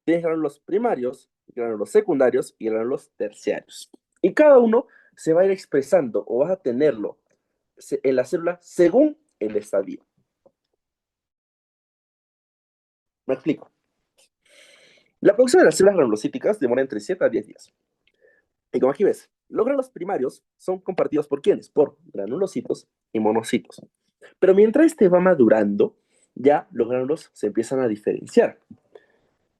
Speaker 1: Tienes gránulos primarios, gránulos secundarios y gránulos terciarios. Y cada uno se va a ir expresando o vas a tenerlo en la célula según el estadio. Me explico. La producción de las células granulocíticas demora entre 7 a 10 días. Y como aquí ves, los granulos primarios son compartidos por ¿quiénes? Por granulocitos y monocitos. Pero mientras este va madurando, ya los granulos se empiezan a diferenciar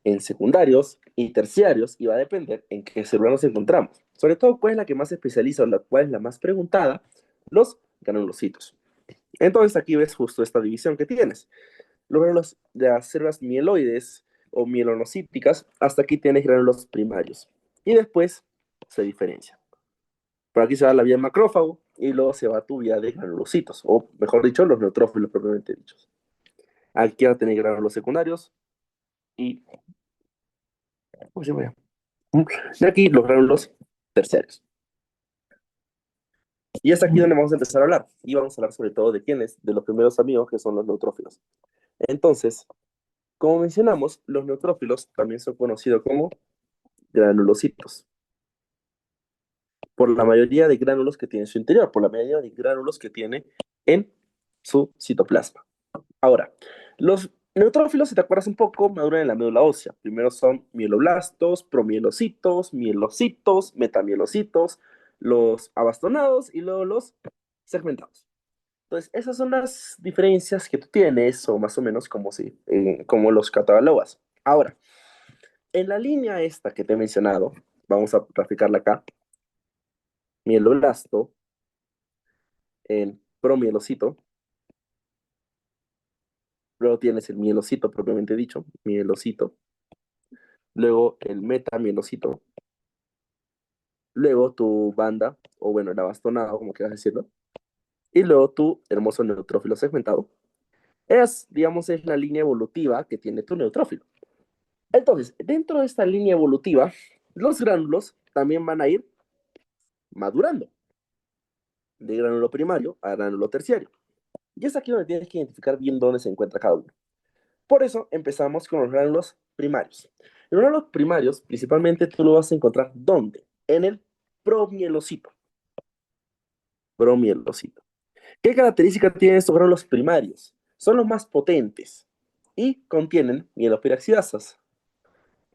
Speaker 1: en secundarios y terciarios y va a depender en qué célula nos encontramos. Sobre todo, cuál es la que más se especializa o la cual es la más preguntada, los granulocitos. Entonces aquí ves justo esta división que tienes. Los granulos de las células mieloides o mielonocíticas, hasta aquí tienes granulos primarios. Y después se diferencian. Por aquí se va la vía macrófago y luego se va tu vía de granulocitos, o mejor dicho, los neutrófilos propiamente dichos. Aquí va a tener granulos secundarios y, ¿cómo se llama? Y aquí los granulos terciarios. Y es aquí donde vamos a empezar a hablar. Y vamos a hablar sobre todo de quiénes, de los primeros amigos que son los neutrófilos. Entonces, como mencionamos, los neutrófilos también son conocidos como granulocitos, por la mayoría de gránulos que tiene en su interior, por la mayoría de gránulos que tiene en su citoplasma. Ahora, los neutrófilos, si te acuerdas un poco, maduran en la médula ósea. Primero son mieloblastos, promielocitos, mielocitos, metamielocitos, los abastonados y luego los segmentados. Entonces, esas son las diferencias que tú tienes, o más o menos como, si, como los catalogas. Ahora, en la línea esta que te he mencionado, vamos a graficarla acá, mieloblasto, en promielocito, luego tienes el mielocito propiamente dicho, mielocito, luego el metamielocito, luego tu banda, o bueno, el abastonado, como quieras decirlo, y luego tu hermoso neutrófilo segmentado. Digamos, es la línea evolutiva que tiene tu neutrófilo. Entonces, dentro de esta línea evolutiva, los gránulos también van a ir madurando, de gránulo primario a gránulo terciario. Y es aquí donde tienes que identificar bien dónde se encuentra cada uno. Por eso empezamos con los gránulos primarios. Los gránulos primarios, principalmente, tú lo vas a encontrar ¿dónde? En el promielocito. Promielocito. ¿Qué características tienen estos gránulos primarios? Son los más potentes y contienen mieloperoxidasas,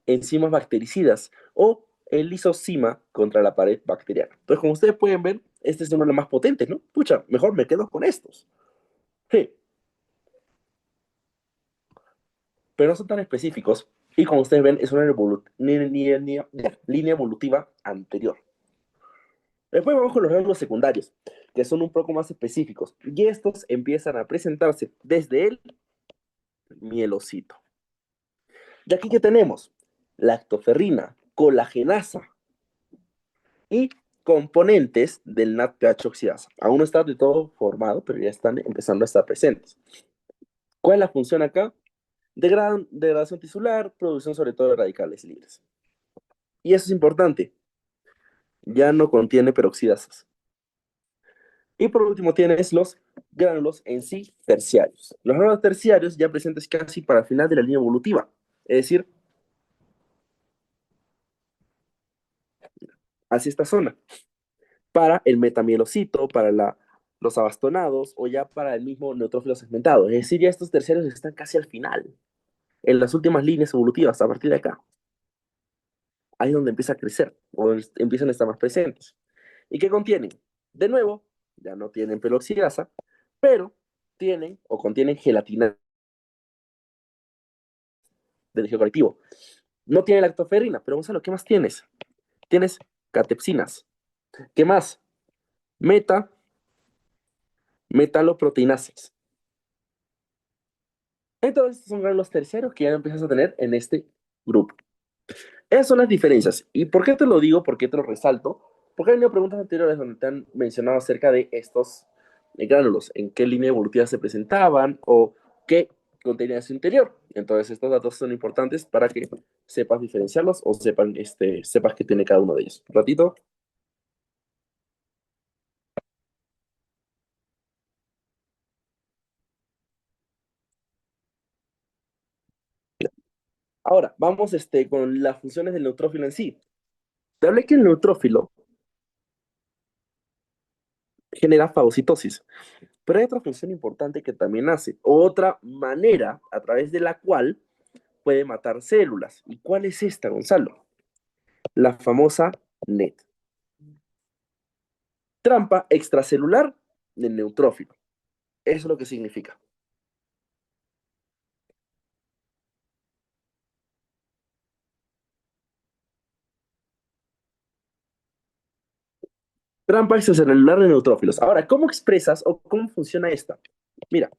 Speaker 1: enzimas bactericidas o el lisozima contra la pared bacteriana. Entonces, como ustedes pueden ver, este es uno de los más potentes, ¿no? Pucha, mejor me quedo con estos. Sí, pero no son tan específicos y como ustedes ven, es una línea evolutiva anterior. Después vamos con los rasgos secundarios, que son un poco más específicos, y estos empiezan a presentarse desde el mielocito. Y aquí que tenemos lactoferrina, colagenasa y componentes del NADPH oxidasa. Aún no está de todo formado, pero ya están empezando a estar presentes. ¿Cuál es la función acá? Degradación tisular, producción sobre todo de radicales libres. Y eso es importante, ya no contiene peroxidasas. Y por último tienes los gránulos en sí terciarios. Los gránulos terciarios ya presentes casi para el final de la línea evolutiva, es decir, hacia esta zona, para el metamielocito, para los abastonados o ya para el mismo neutrófilo segmentado. Es decir, ya estos terciarios están casi al final, en las últimas líneas evolutivas, a partir de acá. Ahí es donde empieza a crecer, o empiezan a estar más presentes. ¿Y qué contienen? De nuevo, ya no tienen peroxidasa, pero tienen o contienen gelatina del eje colectivo. No tiene lactoferrina, pero Gonzalo, ¿qué más tienes? Tienes catepsinas. ¿Qué más? Meta, metaloproteinases. Entonces, estos son los terceros que ya empiezas a tener en este grupo. Esas son las diferencias. ¿Y por qué te lo digo? ¿Por qué te lo resalto? Porque han venido preguntas anteriores donde te han mencionado acerca de estos gránulos, en qué línea evolutiva se presentaban o qué contenía su interior. Entonces, estos datos son importantes para que sepas diferenciarlos o sepas qué tiene cada uno de ellos. Un ratito. Ahora, vamos con las funciones del neutrófilo en sí. Te hablé que el neutrófilo genera fagocitosis, pero hay otra función importante que también hace, otra manera a través de la cual puede matar células. ¿Y cuál es esta, Gonzalo? La famosa NET. Trampa extracelular del neutrófilo. Eso es lo que significa. Trampa extracelular de neutrófilos. Ahora, ¿cómo expresas o cómo funciona esta? Mira,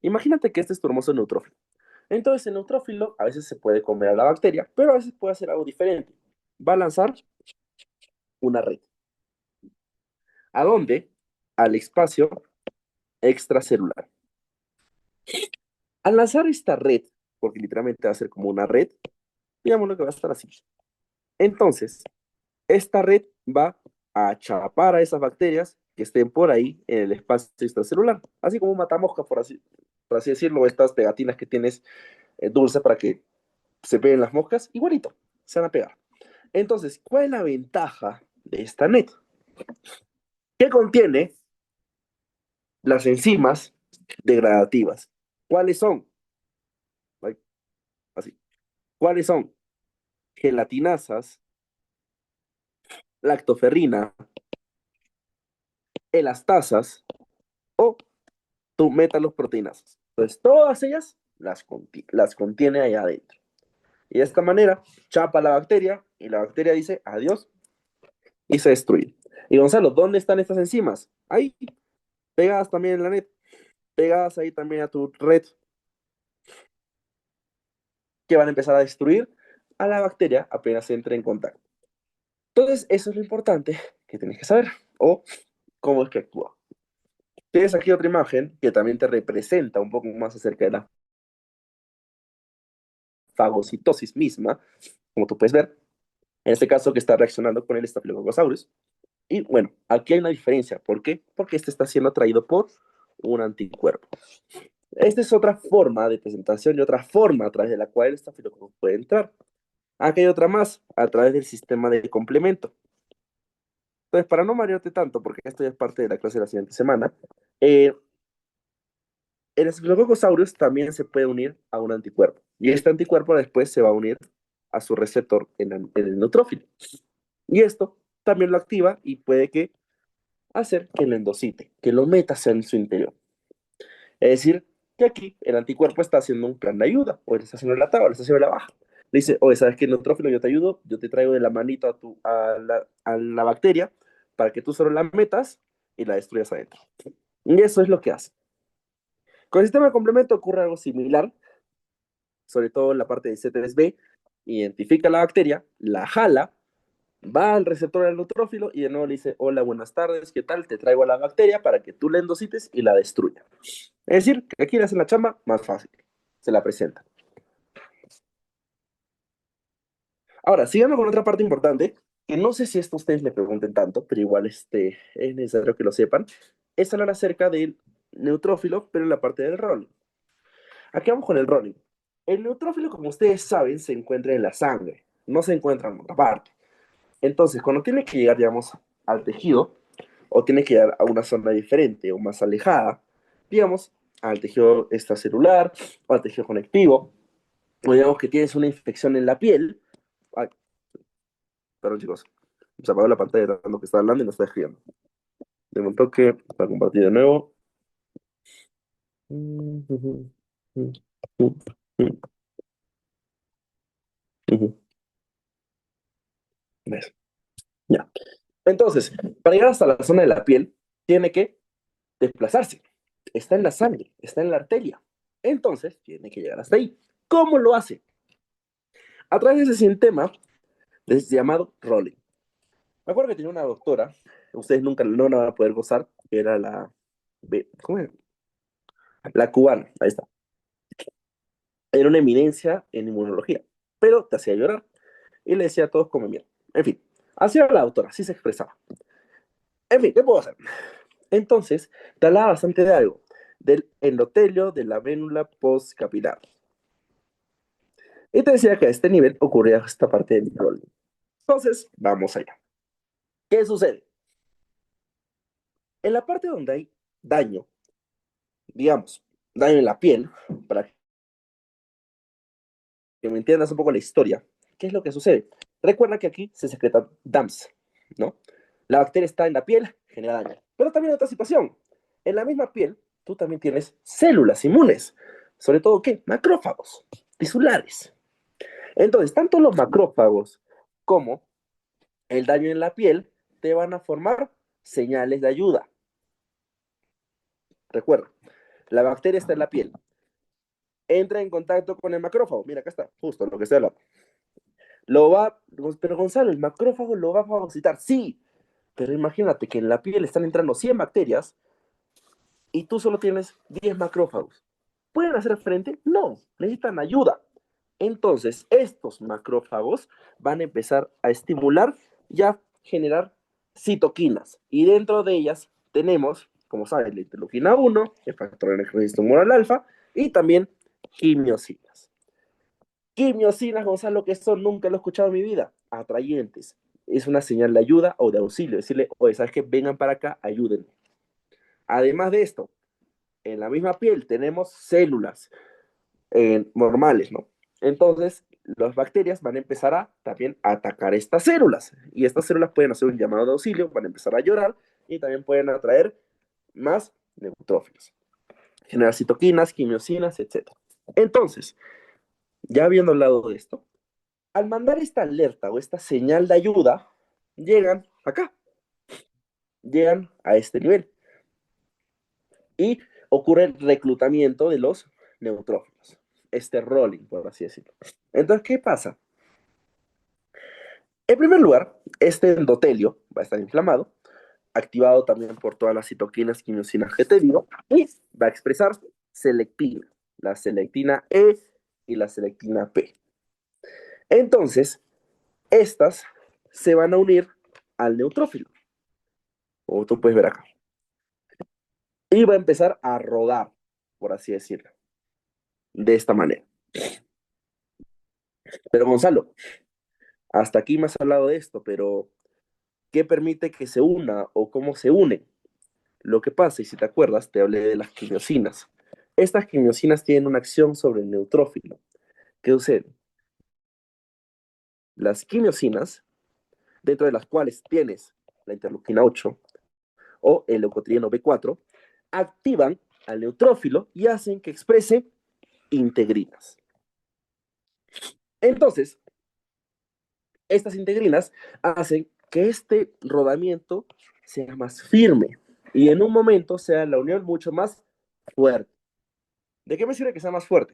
Speaker 1: imagínate que este es tu hermoso neutrófilo. Entonces, el neutrófilo a veces se puede comer a la bacteria, pero a veces puede hacer algo diferente. Va a lanzar una red. ¿A dónde? Al espacio extracelular. Al lanzar esta red, porque literalmente va a ser como una red, digámoslo que va a estar así. Entonces, esta red va a achapar a esas bacterias que estén por ahí en el espacio extracelular, así como un matamoscas, por así decirlo, estas pegatinas que tienes dulce para que se peguen las moscas, igualito, se van a pegar. Entonces, ¿cuál es la ventaja de esta net? Que contiene las enzimas degradativas. ¿Cuáles son? Así. ¿Cuáles son? Gelatinasas, lactoferrina, elastasas o tu metaloproteínas. Entonces, todas ellas las contiene allá adentro. Y de esta manera, chapa la bacteria y la bacteria dice adiós y se destruye. Y Gonzalo, ¿dónde están estas enzimas? Ahí, pegadas también en la net, pegadas ahí también a tu red, que van a empezar a destruir a la bacteria apenas entre en contacto. Entonces, eso es lo importante que tienes que saber, o cómo es que actúa. Tienes aquí otra imagen que también te representa un poco más acerca de la fagocitosis misma, como tú puedes ver, en este caso que está reaccionando con el Staphylococcus. Y bueno, aquí hay una diferencia. ¿Por qué? Porque este está siendo atraído por un anticuerpo. Esta es otra forma de presentación y otra forma a través de la cual el estafilococo puede entrar. Aquí hay otra más, a través del sistema de complemento. Entonces, para no marearte tanto, porque esto ya es parte de la clase de la siguiente semana, el Staphylococcus aureus también se puede unir a un anticuerpo. Y este anticuerpo después se va a unir a su receptor en el neutrófilo. Y esto también lo activa y puede que hacer que lo endocite, que lo meta hacia en su interior. Es decir, que aquí el anticuerpo está haciendo un plan de ayuda, o le está haciendo la tabla, le está haciendo la baja. Le dice, oye, ¿sabes qué, neutrófilo? Yo te ayudo, yo te traigo de la manito a la bacteria para que tú solo la metas y la destruyas adentro. Y eso es lo que hace. Con el sistema de complemento ocurre algo similar, sobre todo en la parte de C3b, identifica la bacteria, la jala, va al receptor del neutrófilo y de nuevo le dice, hola, buenas tardes, ¿qué tal? Te traigo a la bacteria para que tú la endocites y la destruyas. Es decir, que aquí le hacen la chamba más fácil, se la presenta. Ahora, sigamos con otra parte importante, que no sé si esto ustedes le pregunten tanto, pero igual es necesario que lo sepan, es hablar acerca del neutrófilo, pero en la parte del rolling. Aquí vamos con el rolling. El neutrófilo, como ustedes saben, se encuentra en la sangre, no se encuentra en otra parte. Entonces, cuando tiene que llegar, digamos, al tejido, o tiene que llegar a una zona diferente o más alejada, digamos, al tejido extracelular o al tejido conectivo, o digamos que tienes una infección en la piel. Ay, perdón, chicos, se apagó la pantalla de lo que está hablando y no está escribiendo. De un toque para compartir de nuevo. ¿Ves? Ya. Entonces, para llegar hasta la zona de la piel, tiene que desplazarse. Está en la sangre, está en la arteria. Entonces, tiene que llegar hasta ahí. ¿Cómo lo hace? A través de ese sistema llamado rolling. Me acuerdo que tenía una doctora, ustedes nunca no la van a poder gozar, que era ¿cómo era? La cubana, ahí está. Era una eminencia en inmunología, pero te hacía llorar. Y le decía a todos como mierda. En fin, así era la doctora, así se expresaba. En fin, ¿qué puedo hacer? Entonces, te hablaba bastante de algo, del endotelio de la vénula postcapilar. Y te decía que a este nivel ocurría esta parte del rolling. Entonces, vamos allá. ¿Qué sucede? En la parte donde hay daño, digamos, daño en la piel, para que me entiendas un poco la historia, ¿qué es lo que sucede? Recuerda que aquí se secretan DAMS, ¿no? La bacteria está en la piel, genera daño. Pero también hay otra situación. En la misma piel, tú también tienes células inmunes, sobre todo, ¿qué? Macrófagos, tisulares. Entonces, tanto los macrófagos como el daño en la piel te van a formar señales de ayuda. Recuerda, la bacteria está en la piel, entra en contacto con el macrófago. Mira, acá está, justo lo que estoy hablando. Lo va, pero Gonzalo, el macrófago lo va a fagocitar. Sí, pero imagínate que en la piel están entrando 100 bacterias y tú solo tienes 10 macrófagos. ¿Pueden hacer frente? No, necesitan ayuda. Entonces, estos macrófagos van a empezar a estimular y a generar citoquinas. Y dentro de ellas tenemos, como sabes, la interleuquina 1, el factor en el registro humoral alfa, y también quimiosinas. Quimiosinas, Gonzalo, que eso nunca lo he escuchado en mi vida. Atrayentes. Es una señal de ayuda o de auxilio. Decirle, oye, ¿sabes qué? Vengan para acá, ayúdenme. Además de esto, en la misma piel tenemos células normales, ¿no? Entonces, las bacterias van a empezar también a atacar estas células. Y estas células pueden hacer un llamado de auxilio, van a empezar a llorar y también pueden atraer más neutrófilos, generar citoquinas, quimiosinas, etc. Entonces, ya habiendo hablado de esto, al mandar esta alerta o esta señal de ayuda, llegan acá, llegan a este nivel y ocurre el reclutamiento de los neutrófilos, este rolling, por así decirlo. Entonces, ¿qué pasa? En primer lugar, este endotelio va a estar inflamado, activado también por todas las citoquinas, quimiosinas que te digo, y va a expresar selectina, la selectina E y la selectina P. Entonces, estas se van a unir al neutrófilo, como tú puedes ver acá, y va a empezar a rodar, por así decirlo, de esta manera. Pero Gonzalo, hasta aquí me has hablado de esto, pero ¿qué permite que se una o cómo se une? Lo que pasa, y si te acuerdas, te hablé de las quimiosinas. Estas quimiosinas tienen una acción sobre el neutrófilo. ¿Qué sucede? Las quimiosinas, dentro de las cuales tienes la interleuquina 8 o el leucotrieno B4, activan al neutrófilo y hacen que exprese integrinas. Entonces, estas integrinas hacen que este rodamiento sea más firme y en un momento sea la unión mucho más fuerte. ¿De qué me sirve que sea más fuerte?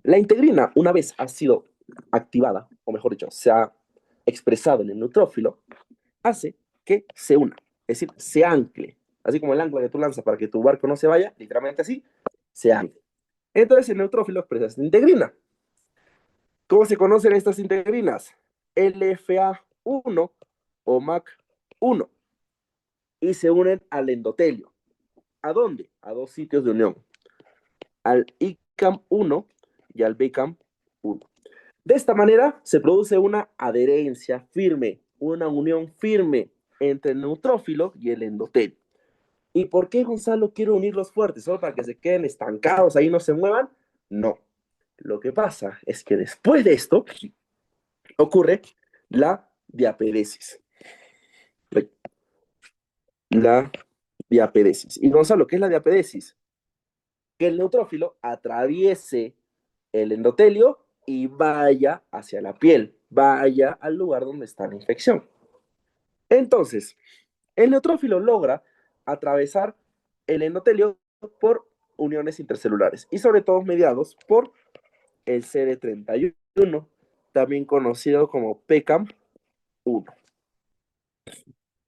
Speaker 1: La integrina, una vez ha sido activada, o mejor dicho, se ha expresado en el neutrófilo, hace que se una, es decir, se ancle. Así como el ancla que tú lanzas para que tu barco no se vaya, literalmente así, se ancla. Entonces el neutrófilo expresa esta integrina. ¿Cómo se conocen estas integrinas? LFA1 o MAC1 y se unen al endotelio. ¿A dónde? A dos sitios de unión, al ICAM1 y al BCAM1. De esta manera se produce una adherencia firme, una unión firme entre el neutrófilo y el endotelio. ¿Y por qué Gonzalo quiere unirlos fuertes? ¿Solo para que se queden estancados ahí y no se muevan? No. Lo que pasa es que después de esto ocurre la diapedesis. La diapedesis. Y Gonzalo, ¿qué es la diapedesis? Que el neutrófilo atraviese el endotelio y vaya hacia la piel, vaya al lugar donde está la infección. Entonces, el neutrófilo logra atravesar el endotelio por uniones intercelulares y sobre todo mediados por el CD31, también conocido como PCAM1.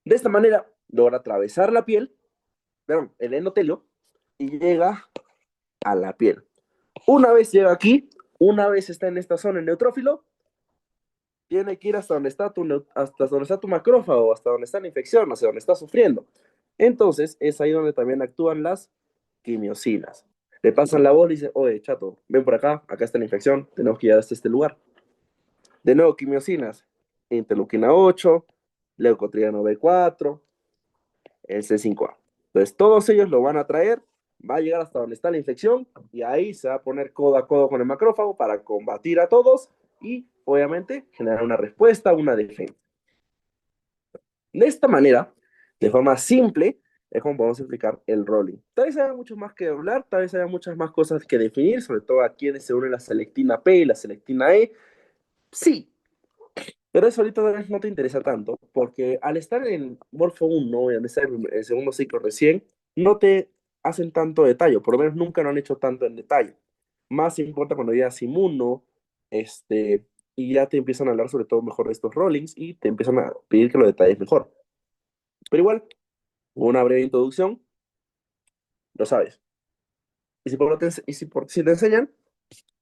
Speaker 1: De esta manera logra atravesar la piel, perdón, el endotelio y llega a la piel. Una vez llega aquí, una vez está en esta zona el neutrófilo, tiene que ir hasta donde está tu macrófago, hasta donde está la infección, hacia donde está sufriendo. Entonces, es ahí donde también actúan las quimiosinas. Le pasan la voz y dicen, oye, chato, ven por acá, acá está la infección, tenemos que ir hasta este lugar. De nuevo, quimiosinas, interleuquina 8, leucotrieno B4, el C5A. Entonces, todos ellos lo van a traer, va a llegar hasta donde está la infección y ahí se va a poner codo a codo con el macrófago para combatir a todos y, obviamente, generar una respuesta, una defensa. De esta manera, de forma simple, es como podemos explicar el rolling. Tal vez haya mucho más que hablar, tal vez haya muchas más cosas que definir, sobre todo a quienes se une la selectina P y la selectina E. Sí, pero eso ahorita tal vez no te interesa tanto, porque al estar en Morfo 1 y al estar en el segundo ciclo recién, no te hacen tanto detalle, por lo menos nunca lo han hecho tanto en detalle. Más importa cuando llegas inmuno, y ya te empiezan a hablar sobre todo mejor de estos rollings y te empiezan a pedir que lo detalles mejor. Pero igual, una breve introducción, lo sabes. Y si te enseñan,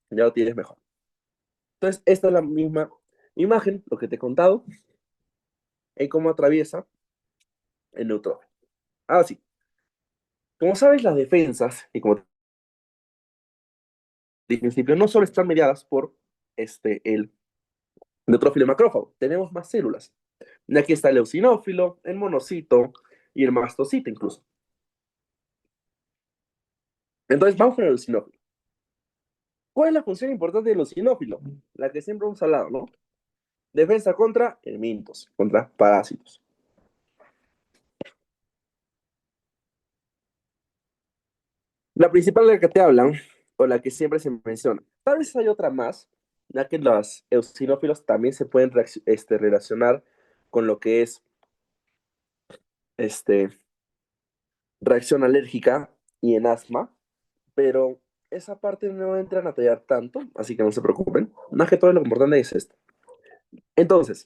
Speaker 1: ya lo tienes mejor. Entonces, esta es la misma imagen, lo que te he contado, en cómo atraviesa el neutrón. Ahora sí, como sabes, las defensas, y como de principio, no solo están mediadas por el neutrófilo y macrófago, tenemos más células. Y aquí está el eosinófilo, el monocito y el mastocito incluso. Entonces, vamos con el eosinófilo. ¿Cuál es la función importante del eosinófilo? La que siempre hemos hablado, ¿no? Defensa contra helmintos, contra parásitos. La principal de la que te hablan, o la que siempre se menciona. Tal vez hay otra más, ya que los eosinófilos también se pueden relacionar con lo que es este, reacción alérgica y en asma, pero esa parte no entran a tallar tanto, así que no se preocupen. Más que todo lo importante es esto. Entonces,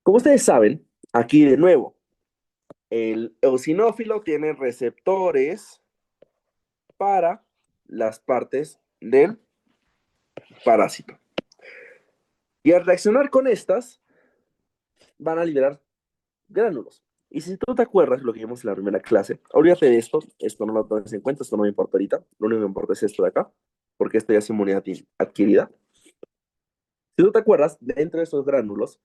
Speaker 1: como ustedes saben, aquí de nuevo, el eosinófilo tiene receptores para las partes del parásito. Y al reaccionar con estas, van a liberar gránulos. Y si tú te acuerdas lo que vimos en la primera clase, olvídate de esto no lo tomes en cuenta, esto no me importa ahorita, lo único que me importa es esto de acá, porque esto ya es inmunidad adquirida. Si tú te acuerdas, dentro de esos gránulos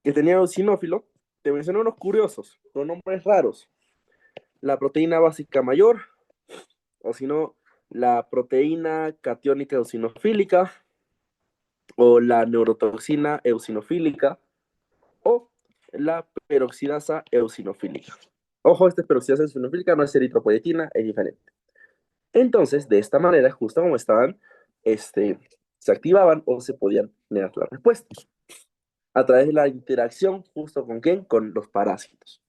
Speaker 1: que tenía un sinófilo, te mencioné unos curiosos, con nombres raros. La proteína básica mayor, o si no, la proteína catiónica eosinofílica, o la neurotoxina eosinofílica, o la peroxidasa eosinofílica. Ojo, esta peroxidasa eosinofílica no es eritropoyetina, es diferente. Entonces, de esta manera, justo como estaban, se activaban o se podían generar las respuestas a través de la interacción justo con quién, con los parásitos.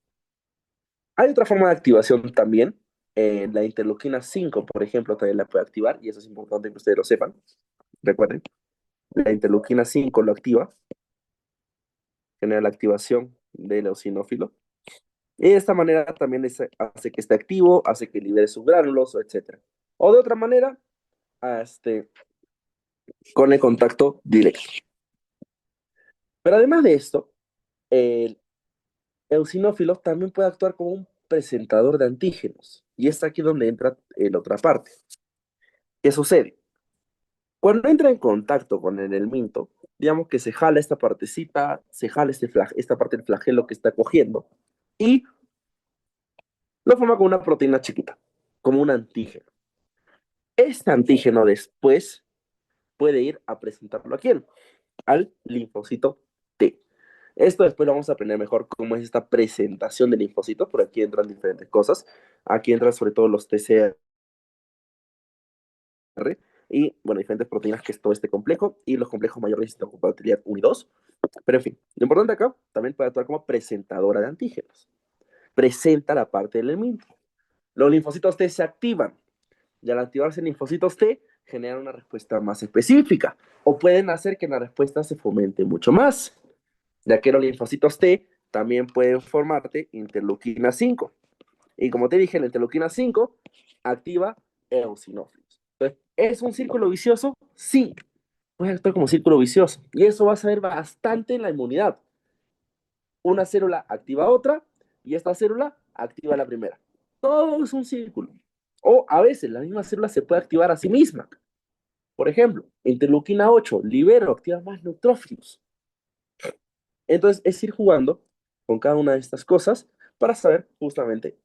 Speaker 1: Hay otra forma de activación también. La interleuquina 5, por ejemplo, también la puede activar y eso es importante que ustedes lo sepan. Recuerden, la interleuquina 5 lo activa, genera la activación del eosinófilo. Y de esta manera también hace que esté activo, hace que libere sus gránulos, etc. O de otra manera, este, con el contacto directo. Pero además de esto, el eosinófilo también puede actuar como un presentador de antígenos. Y es aquí donde entra la otra parte. ¿Qué sucede? Cuando entra en contacto con el helminto, digamos que se jala esta partecita, se jala esta parte del flagelo que está cogiendo y lo forma como una proteína chiquita, como un antígeno. Este antígeno después puede ir a presentarlo a quién? Al linfocito T. Esto después lo vamos a aprender mejor cómo es esta presentación del linfocito, por aquí entran diferentes cosas. Aquí entran sobre todo los TCR y, bueno, diferentes proteínas que es todo este complejo y los complejos mayores de histocompatibilidad 1 y 2. Pero en fin, lo importante acá también puede actuar como presentadora de antígenos. Presenta la parte del elemento. Los linfocitos T se activan y al activarse linfocitos T generan una respuesta más específica o pueden hacer que la respuesta se fomente mucho más, ya que los linfocitos T también pueden formarte interleuquina 5. Y como te dije, la interleuquina 5 activa eosinófilos. Entonces, ¿es un círculo vicioso? Sí, puede actuar como círculo vicioso. Y eso vas a ver bastante en la inmunidad. Una célula activa a otra y esta célula activa a la primera. Todo es un círculo. O a veces la misma célula se puede activar a sí misma. Por ejemplo, interleuquina 8, libero, activa más neutrófilos. Entonces es ir jugando con cada una de estas cosas para saber justamente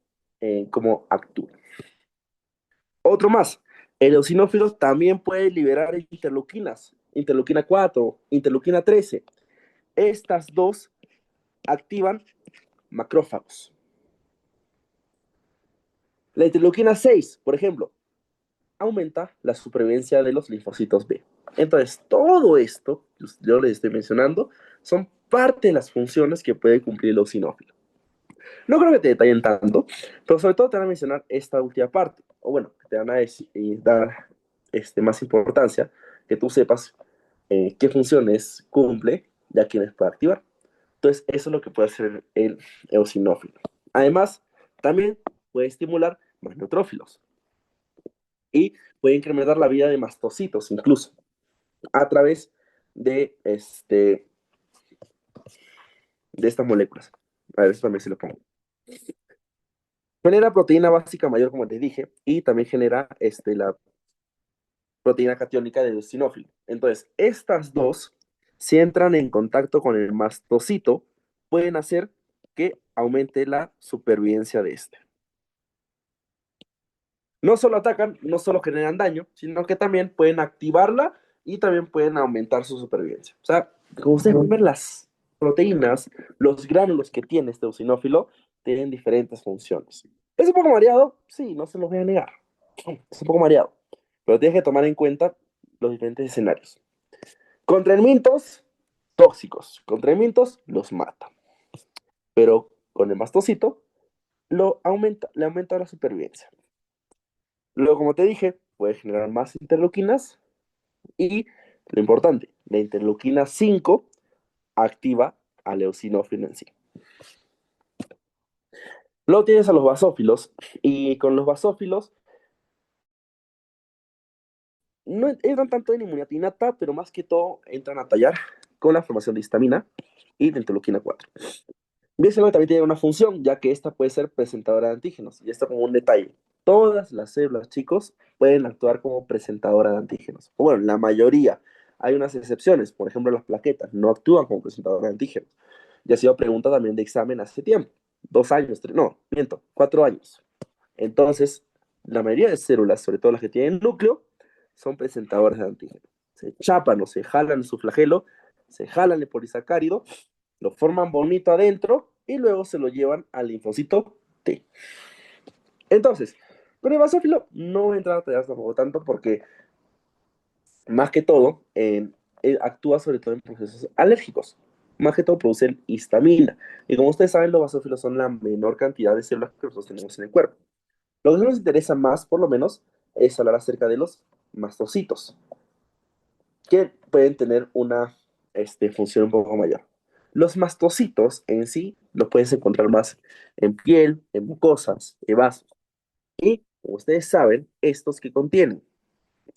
Speaker 1: cómo actúa. Otro más, el eosinófilo también puede liberar interleuquinas, interleuquina 4, interleuquina 13. Estas dos activan macrófagos. La interleuquina 6, por ejemplo, aumenta la supervivencia de los linfocitos B. Entonces, todo esto que yo les estoy mencionando son parte de las funciones que puede cumplir el eosinófilo. No creo que te detallen tanto, pero sobre todo te van a mencionar esta última parte, o bueno, te van a dar más importancia, que tú sepas qué funciones cumple y a quiénes puede activar. Entonces, eso es lo que puede hacer el eosinófilo. Además, también puede estimular más neutrófilos y puede incrementar la vida de mastocitos incluso a través de estas moléculas. A ver, eso también se lo pongo. Genera proteína básica mayor, como les dije, y también genera la proteína catiónica del eosinófilo. Entonces, estas dos, si entran en contacto con el mastocito, pueden hacer que aumente la supervivencia de este. No solo atacan, no solo generan daño, sino que también pueden activarla y también pueden aumentar su supervivencia. O sea, Como ustedes pueden ver, las proteínas, los gránulos que tiene este eosinófilo, tienen diferentes funciones. ¿Es un poco mareado? Sí, no se los voy a negar. Es un poco mareado. Pero tienes que tomar en cuenta los diferentes escenarios. Contraelmintos, tóxicos. Contraelmintos, los mata. Pero con el mastocito, le aumenta la supervivencia. Luego, como te dije, puede generar más interleuquinas y, lo importante, la interleuquina 5 activa al eosinófilo en sí. Luego tienes a los basófilos, y con los basófilos no entran tanto en inmunidad innata, pero más que todo entran a tallar con la formación de histamina y de interleuquina 4. BCL también tiene una función, ya que esta puede ser presentadora de antígenos, y esto como un detalle. Todas las células, chicos, pueden actuar como presentadora de antígenos. O bueno, la mayoría. Hay unas excepciones, por ejemplo, las plaquetas no actúan como presentadora de antígenos. Y ha sido pregunta también de examen hace tiempo. 2 años, no, miento, 4 años. Entonces, la mayoría de células, sobre todo las que tienen núcleo, son presentadoras de antígeno. Se chapan o se jalan su flagelo, se jalan el polisacárido, lo forman bonito adentro y luego se lo llevan al linfocito T. Entonces, con el basófilo no voy a entrar a detallar tampoco tanto porque más que todo actúa sobre todo en procesos alérgicos. Más que todo producen histamina. Y como ustedes saben, los basófilos son la menor cantidad de células que nosotros tenemos en el cuerpo. Lo que nos interesa más, por lo menos, es hablar acerca de los mastocitos, que pueden tener una función un poco mayor. Los mastocitos en sí los puedes encontrar más en piel, en mucosas, en vasos. Y, como ustedes saben, estos que contienen,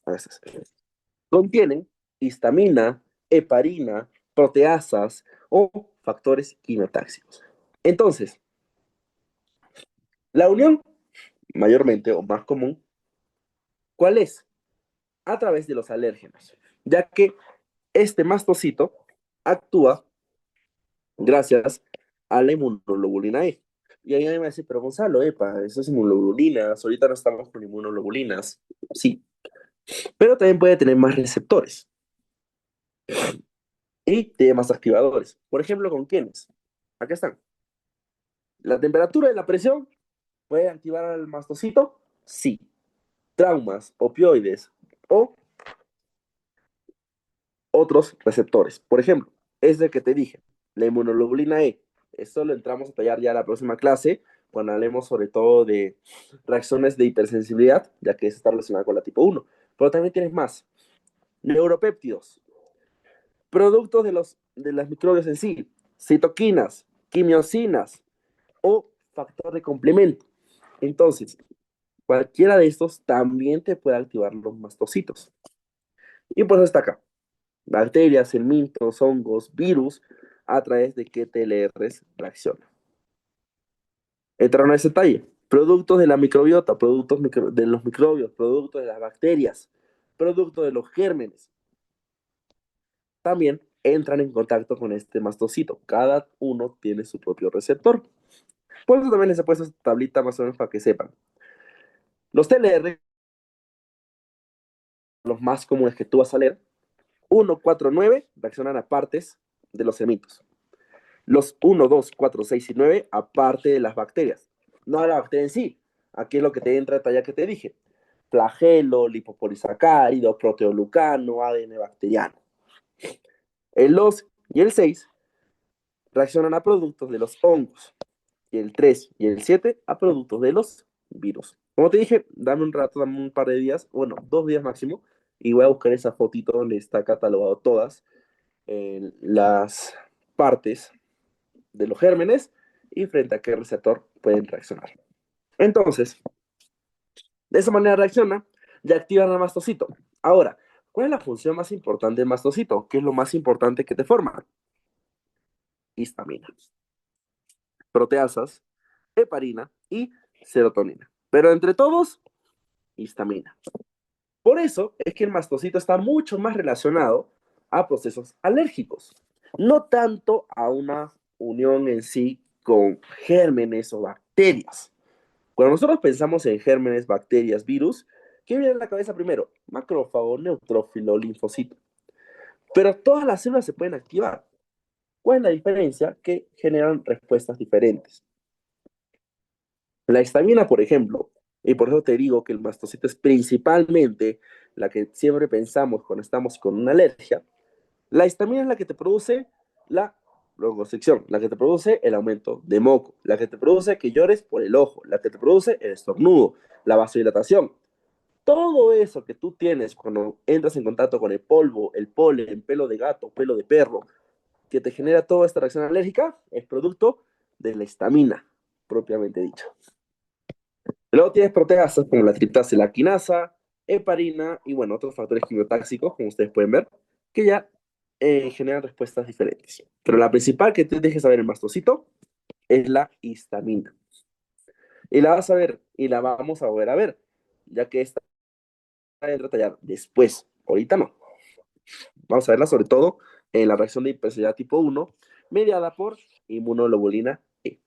Speaker 1: a veces, contienen histamina, heparina, proteasas o factores quimiotáxicos. Entonces, la unión, mayormente o más común, ¿cuál es? A través de los alérgenos, ya que este mastocito actúa gracias a la inmunoglobulina E. Y ahí me va a decir, pero Gonzalo, epa, eso es inmunoglobulinas, ahorita no estamos con inmunoglobulinas. Sí, pero también puede tener más receptores y tiene más activadores. Por ejemplo, ¿con quiénes? Acá están. La temperatura y la presión puede activar al mastocito. Sí. Traumas, opioides o otros receptores. Por ejemplo, es el que te dije, la inmunoglobulina E. Esto lo entramos a tallar ya la próxima clase, cuando hablemos sobre todo de reacciones de hipersensibilidad, ya que está relacionada con la tipo 1. Pero también tienes más. Neuropéptidos, productos de las microbios en sí, citoquinas, quimiosinas o factor de complemento. Entonces, cualquiera de estos también te puede activar los mastocitos. Y por eso está acá. Bacterias, helmintos, hongos, virus, a través de qué TLRs reaccionan. Entraron a ese detalle. Productos de la microbiota, de los microbios, productos de las bacterias, productos de los gérmenes, también entran en contacto con este mastocito. Cada uno tiene su propio receptor. Por eso también les he puesto esta tablita más o menos para que sepan. Los TLR, los más comunes que tú vas a leer, 1, 4, 9 reaccionan a partes de los helmintos. Los 1, 2, 4, 6 y 9, aparte de las bacterias. No a la bacteria en sí. Aquí es lo que te entra a ya que te dije. Flagelo, lipopolisacárido, proteoglucano, ADN bacteriano. El 2 y el 6 reaccionan a productos de los hongos. Y el 3 y el 7 a productos de los virus. Como te dije, dame un rato, dame un par de días, bueno, 2 días máximo, y voy a buscar esa fotito donde está catalogado todas las partes de los gérmenes y frente a qué receptor pueden reaccionar. Entonces, de esa manera reacciona y activan al mastocito. Ahora, ¿cuál es la función más importante del mastocito? ¿Qué es lo más importante que te forma? Histamina, proteasas, heparina y serotonina. Pero entre todos, histamina. Por eso es que el mastocito está mucho más relacionado a procesos alérgicos, no tanto a una unión en sí con gérmenes o bacterias. Cuando nosotros pensamos en gérmenes, bacterias, virus, ¿qué viene a la cabeza primero? Macrófago, neutrófilo, linfocito. pero todas las células se pueden activar. ¿Cuál es la diferencia? Que generan respuestas diferentes. La histamina, por ejemplo, y por eso te digo que el mastocito es principalmente la que siempre pensamos cuando estamos con una alergia. La histamina es la que te produce la broncoconstricción, la que te produce el aumento de moco, la que te produce que llores por el ojo, la que te produce el estornudo, la vasodilatación. Todo eso que tú tienes cuando entras en contacto con el polvo, el polen, pelo de gato, pelo de perro, que te genera toda esta reacción alérgica, es producto de la histamina, propiamente dicho. Luego tienes proteasas como la triptasa y la quinasa, heparina y bueno, otros factores quimiotáxicos, como ustedes pueden ver, que ya generan respuestas diferentes. Pero la principal que te dejes saber el mastocito es la histamina. Y la vas a ver, y la vamos a volver a ver, ya que esta entra a tallar después. Ahorita no. Vamos a verla sobre todo en la reacción de hipersensibilidad tipo 1, mediada por inmunoglobulina E.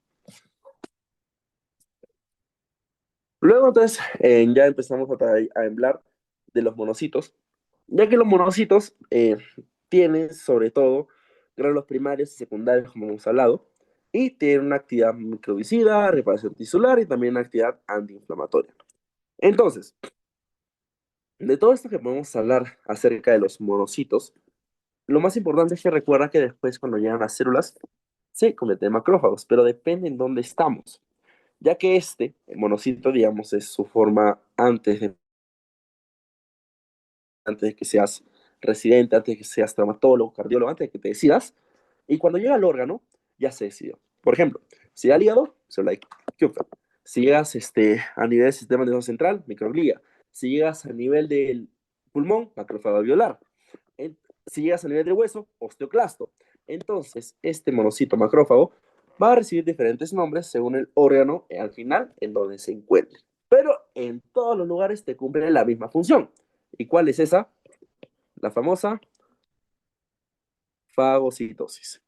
Speaker 1: Luego, entonces, ya empezamos a hablar de los monocitos, ya que los monocitos tienen, sobre todo, granos primarios y secundarios, como hemos hablado, y tienen una actividad microbicida, reparación tisular y también una actividad antiinflamatoria. Entonces, de todo esto que podemos hablar acerca de los monocitos, lo más importante es que recuerda que después, cuando llegan las células, se convierten en macrófagos, pero depende en dónde estamos, ya que el monocito, digamos, es su forma antes de que seas residente, antes de que seas traumatólogo, cardiólogo, antes de que te decidas. Y cuando llega al órgano, ya se decidió. Por ejemplo, si llega al hígado, célula de Kupffer. Si llegas a nivel del sistema nervioso central, microglia. Si llegas a nivel del pulmón, macrófago alveolar. Si llegas a nivel del hueso, osteoclasto. Entonces, este monocito macrófago va a recibir diferentes nombres según el órgano al final en donde se encuentre. Pero en todos los lugares te cumple la misma función. ¿Y cuál es esa? La famosa fagocitosis.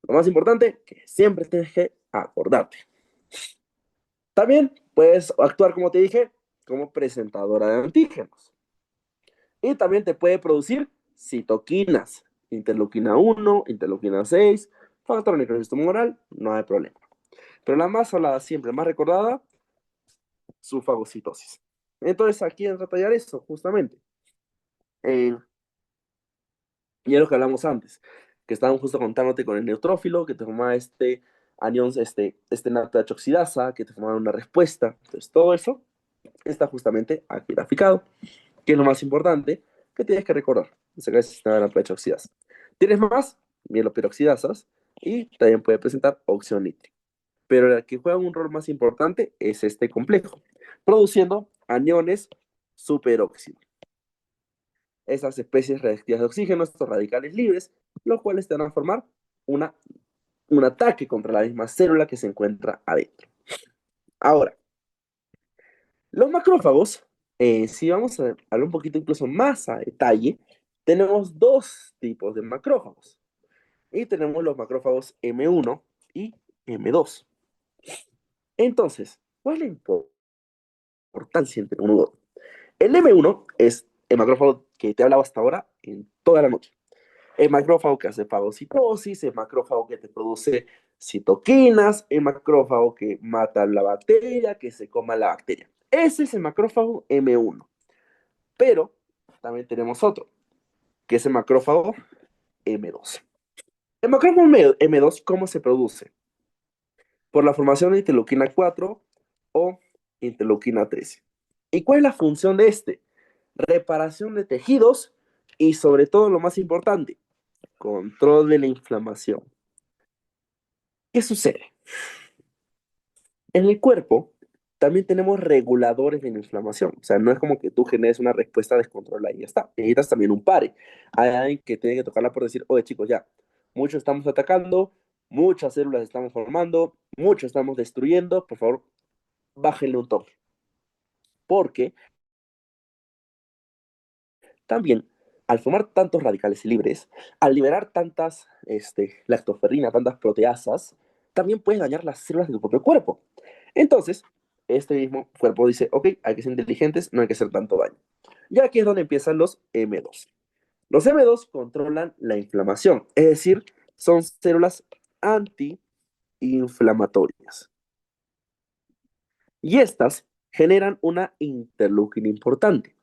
Speaker 1: Lo más importante, que siempre tienes que acordarte. También puedes actuar, como te dije, como presentadora de antígenos. Y también te puede producir citoquinas, interleuquina 1, interleuquina 6, factor necrosis tumoral, no hay problema. Pero la más hablada, siempre más recordada, su fagocitosis. Entonces aquí entra a tallar eso, justamente. Eh, Y es lo que hablamos antes, que estaban justo contándote con el neutrófilo, que te formaba anión, NADH oxidasa, que te formaba una respuesta. Entonces, todo eso está justamente aquí graficado, que es lo más importante que tienes que recordar. Sacar el sistema de NADH oxidasa. ¿Tienes más? Mieloperoxidasas, y también puede presentar óxido nítrico. Pero el que juega un rol más importante es este complejo, produciendo aniones superóxido. Esas especies reactivas de oxígeno, estos radicales libres, los cuales te van a formar una, un ataque contra la misma célula que se encuentra adentro. Ahora, los macrófagos, si vamos a hablar un poquito incluso más a detalle, tenemos dos tipos de macrófagos. Y tenemos los macrófagos M1 y M2. Entonces, ¿cuál es la importancia entre uno y otro? El M1 es el macrófago que te he hablado hasta ahora en toda la noche. El macrófago que hace fagocitosis, el macrófago que te produce citoquinas, el macrófago que mata la bacteria, que se coma la bacteria. Ese es el macrófago M1. Pero también tenemos otro, que es el macrófago M2. El macrófago M2, ¿cómo se produce? Por la formación de interleuquina 4 o interleuquina 13. ¿Y cuál es la función de este? Reparación de tejidos y sobre todo lo más importante, control de la inflamación. ¿Qué sucede? En el cuerpo también tenemos reguladores de la inflamación. O sea, no es como que tú generes una respuesta descontrolada y ya está. Necesitas también un pare. Hay alguien que tiene que tocarla por decir, oye chicos, ya, muchos estamos atacando, muchas células estamos formando, muchos estamos destruyendo, por favor, bájenle un toque. Porque también, al formar tantos radicales libres, al liberar tantas lactoferrina, tantas proteasas, también puedes dañar las células de tu propio cuerpo. Entonces, este mismo cuerpo dice, ok, hay que ser inteligentes, no hay que hacer tanto daño. Y aquí es donde empiezan los M2. Los M2 controlan la inflamación, es decir, son células antiinflamatorias. Y estas generan una interleuquina importante,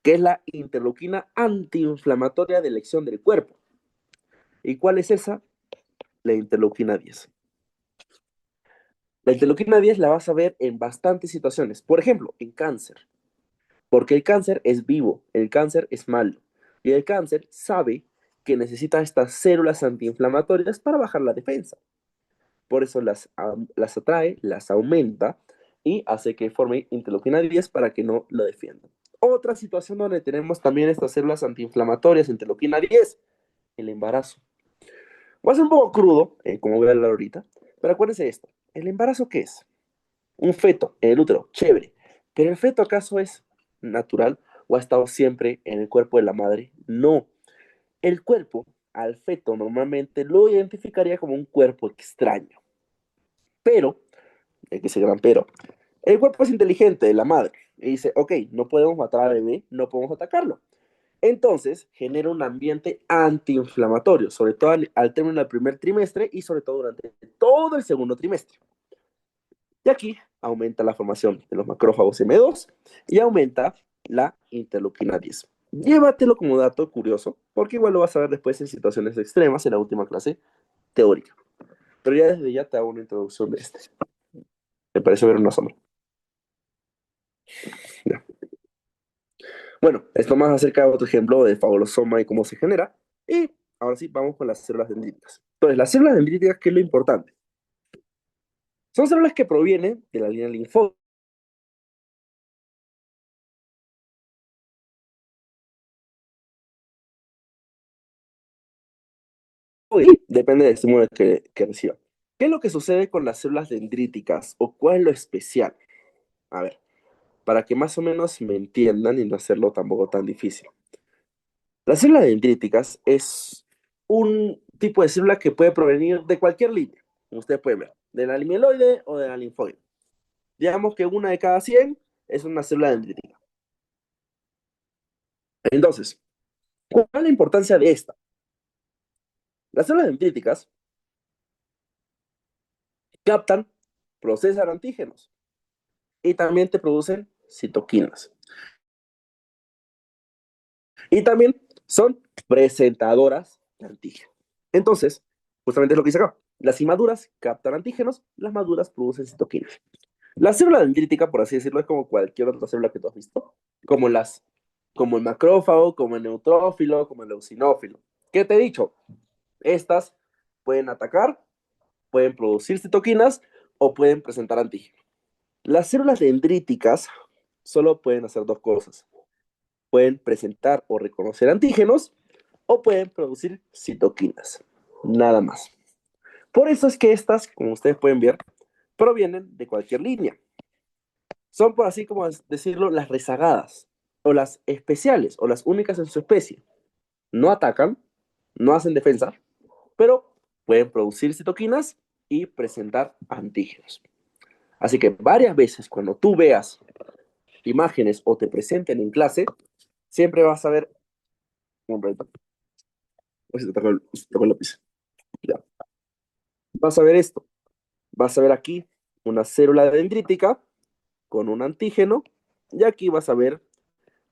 Speaker 1: que es la interleuquina antiinflamatoria de elección del cuerpo. ¿Y cuál es esa? La interleuquina 10. La interleuquina 10 la vas a ver en bastantes situaciones. Por ejemplo, en cáncer. Porque el cáncer es vivo, el cáncer es malo. Y el cáncer sabe que necesita estas células antiinflamatorias para bajar la defensa. Por eso las atrae, las aumenta y hace que forme interleuquina 10 para que no lo defiendan. Otra situación donde tenemos también estas células antiinflamatorias, interleuquina 10, el embarazo. Va a ser un poco crudo, como voy a hablar ahorita, pero acuérdense de esto. ¿El embarazo qué es? Un feto en el útero, chévere. ¿Pero el feto acaso es natural o ha estado siempre en el cuerpo de la madre? No. El cuerpo al feto normalmente lo identificaría como un cuerpo extraño. Pero, que ese gran pero, el cuerpo es inteligente de la madre y dice, ok, no podemos matar al bebé, no podemos atacarlo. Entonces genera un ambiente antiinflamatorio, sobre todo al término del primer trimestre y sobre todo durante todo el segundo trimestre. Y aquí aumenta la formación de los macrófagos M2 y aumenta la interleuquina 10. Llévatelo como dato curioso, porque igual lo vas a ver después en situaciones extremas en la última clase teórica. Pero ya desde ya te hago una introducción de este. Me parece ver una sombra. Ya. Bueno, esto más acerca de otro ejemplo de fagosoma y cómo se genera. Y ahora sí, vamos con las células dendríticas. Entonces, las células dendríticas, ¿qué es lo importante? Son células que provienen de la línea linfóide. Depende del estímulo que reciba. ¿Qué es lo que sucede con las células dendríticas o cuál es lo especial? A ver, para que más o menos me entiendan y no hacerlo tampoco tan difícil. Las células dendríticas es un tipo de célula que puede provenir de cualquier línea, como ustedes pueden ver, de la mieloide o de la linfoide. Digamos que una de cada 100 es una célula dendrítica. Entonces, ¿cuál es la importancia de esta? Las células dendríticas captan, procesan antígenos y también te producen citoquinas. Y también son presentadoras de antígenos. Entonces, justamente es lo que dice acá. Las inmaduras captan antígenos, las maduras producen citoquinas. La célula dendrítica, por así decirlo, es como cualquier otra célula que tú has visto, como como el macrófago, como el neutrófilo, como el eosinófilo. ¿Qué te he dicho? Estas pueden atacar, pueden producir citoquinas o pueden presentar antígenos. Las células dendríticas solo pueden hacer dos cosas. Pueden presentar o reconocer antígenos o pueden producir citoquinas. Nada más. Por eso es que estas, como ustedes pueden ver, provienen de cualquier línea. Son, por así como decirlo, las rezagadas, o las especiales, o las únicas en su especie. No atacan, no hacen defensa, pero pueden producir citoquinas y presentar antígenos. Así que varias veces cuando tú veas imágenes o te presenten en clase, siempre vas a ver un reto. Se te tocó el lápiz. Ya. Vas a ver esto. Vas a ver aquí una célula dendrítica con un antígeno y aquí vas a ver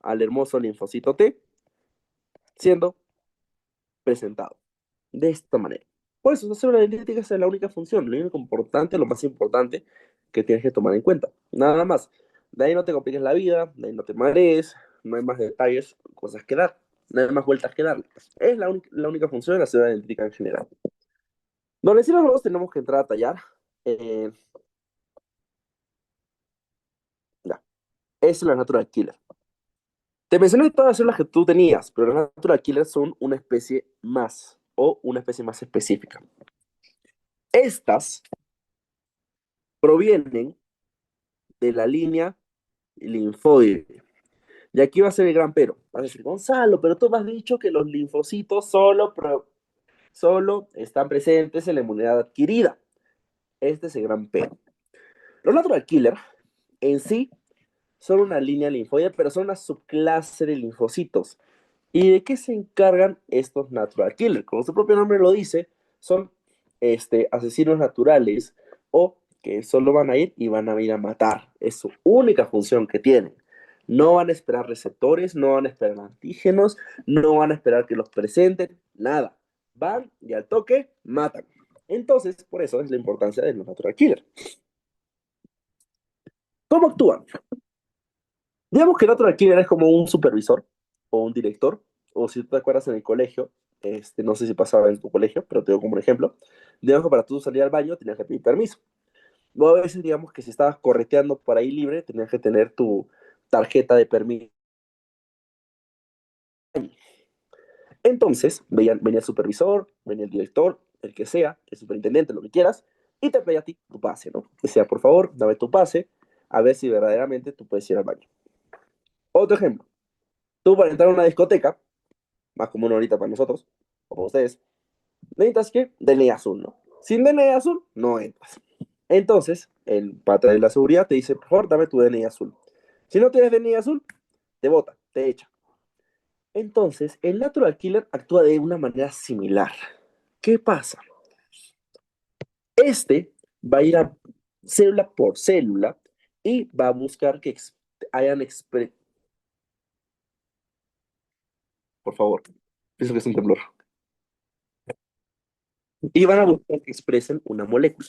Speaker 1: al hermoso linfocito T siendo presentado de esta manera. Por eso, la célula dendrítica es la única función, lo único importante, lo más importante que tienes que tomar en cuenta. Nada más. De ahí no te compliques la vida, de ahí no te marees, no hay más detalles, cosas que dar, no hay más vueltas que darle. Es la única función de la célula dendrítica en general. Donde sí nosotros tenemos que entrar a tallar, eh, ya, es la natural killer. Te mencioné todas las células que tú tenías, pero las natural killers son una especie más o una especie más específica. Estas provienen de la línea linfoide. Y aquí va a ser el gran pero. Vas a decir, Gonzalo, pero tú me has dicho que los linfocitos solo están presentes en la inmunidad adquirida. Este es el gran pero. Los natural killer en sí son una línea linfoide, pero son una subclase de linfocitos ¿Y de qué se encargan estos natural killers? Como su propio nombre lo dice, son asesinos naturales o que solo van a ir y van a ir a matar. Es su única función que tienen. No van a esperar receptores, no van a esperar antígenos, no van a esperar que los presenten, nada. Van y al toque matan. Entonces, por eso es la importancia de los natural killers. ¿Cómo actúan? Digamos que el otro alquiler es como un supervisor o un director, o si tú te acuerdas en el colegio, no sé si pasaba en tu colegio, pero te doy como un ejemplo. Digamos que para tú salir al baño tenías que pedir permiso. O a veces, digamos que si estabas correteando por ahí libre, tenías que tener tu tarjeta de permiso. Entonces, venía el supervisor, venía el director, el que sea, el superintendente, lo que quieras, y te pedía a ti tu pase, ¿no? Decía, por favor, dame tu pase, a ver si verdaderamente tú puedes ir al baño. Otro ejemplo, tú para entrar a una discoteca, más común ahorita para nosotros, o para ustedes, necesitas que DNI azul, ¿no? Sin DNI azul, no entras. Entonces, el pata de la seguridad te dice, por favor, dame tu DNI azul. Si no tienes DNI azul, te bota, te echa. Entonces, el Natural Killer actúa de una manera similar. ¿Qué pasa? Este va a ir a célula por célula y va a buscar que hayan por favor, pienso que es un temblor. Y van a buscar que expresen una molécula.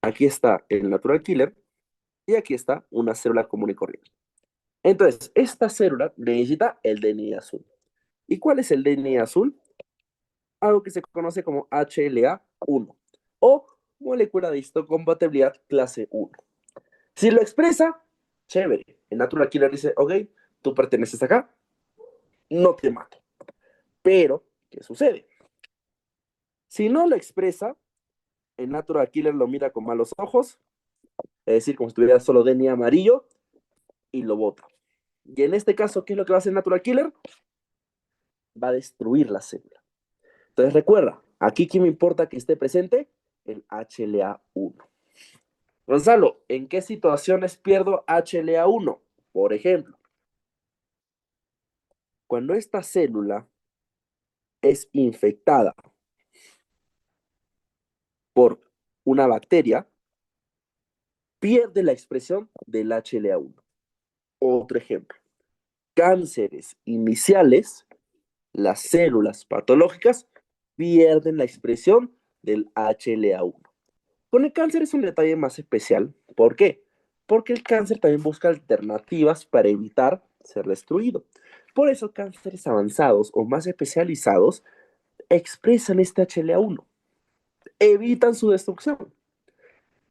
Speaker 1: Aquí está el Natural Killer y aquí está una célula común y corriente. Entonces, esta célula necesita el DNA azul. ¿Y cuál es el DNA azul? Algo que se conoce como HLA-1 o molécula de histocompatibilidad clase 1. Si lo expresa, chévere. El Natural Killer dice, ok, tú perteneces acá, no te mato. Pero, ¿qué sucede? Si no lo expresa, el Natural Killer lo mira con malos ojos, es decir, como si tuviera solo DNA amarillo, y lo bota. Y en este caso, ¿qué es lo que va a hacer el Natural Killer? Va a destruir la célula. Entonces recuerda, aquí ¿qué me importa que esté presente? El HLA-1. Gonzalo, ¿en qué situaciones pierdo HLA-1? Por ejemplo, cuando esta célula es infectada por una bacteria, pierde la expresión del HLA-1. Otro ejemplo, cánceres iniciales, las células patológicas pierden la expresión del HLA-1. Con el cáncer es un detalle más especial. ¿Por qué? Porque el cáncer también busca alternativas para evitar ser destruido. Por eso cánceres avanzados o más especializados expresan este HLA-1, evitan su destrucción.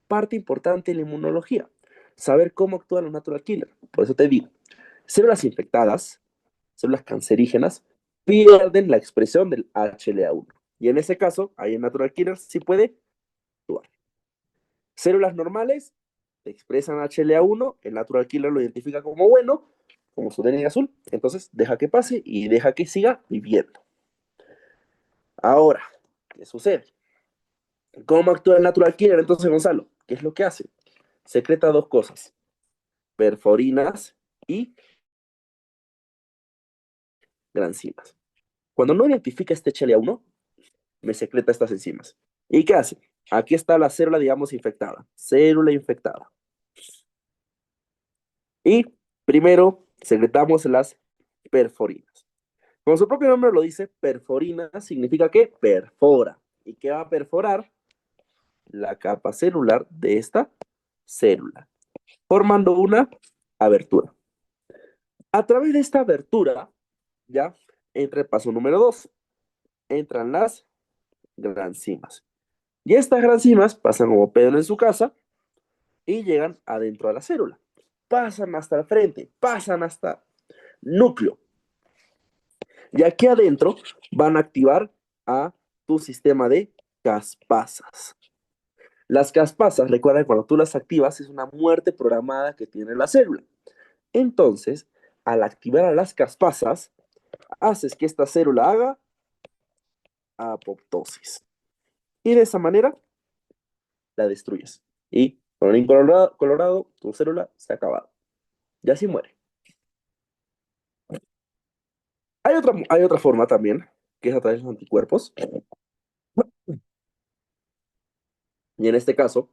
Speaker 1: Parte importante de la inmunología, saber cómo actúan los natural killers. Por eso te digo, células infectadas, células cancerígenas, pierden la expresión del HLA-1. Y en ese caso, ahí el natural killer sí puede actuar. Células normales expresan HLA-1, el natural killer lo identifica como bueno, como su DNA azul, entonces deja que pase y deja que siga viviendo. Ahora, ¿qué sucede? ¿Cómo actúa el natural killer entonces, Gonzalo? ¿Qué es lo que hace? Secreta dos cosas, perforinas y granzimas. Cuando no identifica este HLA-1, me secreta estas enzimas. ¿Y qué hace? Aquí está la célula, digamos, infectada. Célula infectada. Y primero secretamos las perforinas. Como su propio nombre lo dice, perforina significa que perfora. ¿Y qué va a perforar? La capa celular de esta célula, formando una abertura. A través de esta abertura, ya, entra el paso número 2. Entran las granzimas. Y estas granzimas pasan como Pedro en su casa y llegan adentro de la célula. Pasan hasta el frente, pasan hasta núcleo. Y aquí adentro van a activar a tu sistema de caspasas. Las caspasas, recuerda que cuando tú las activas es una muerte programada que tiene la célula. Entonces, al activar a las caspasas, haces que esta célula haga apoptosis. Y de esa manera la destruyes. Y colorín colorado, colorado, tu célula se ha acabado. Y así muere. Hay otra forma también, que es a través de los anticuerpos. Y en este caso,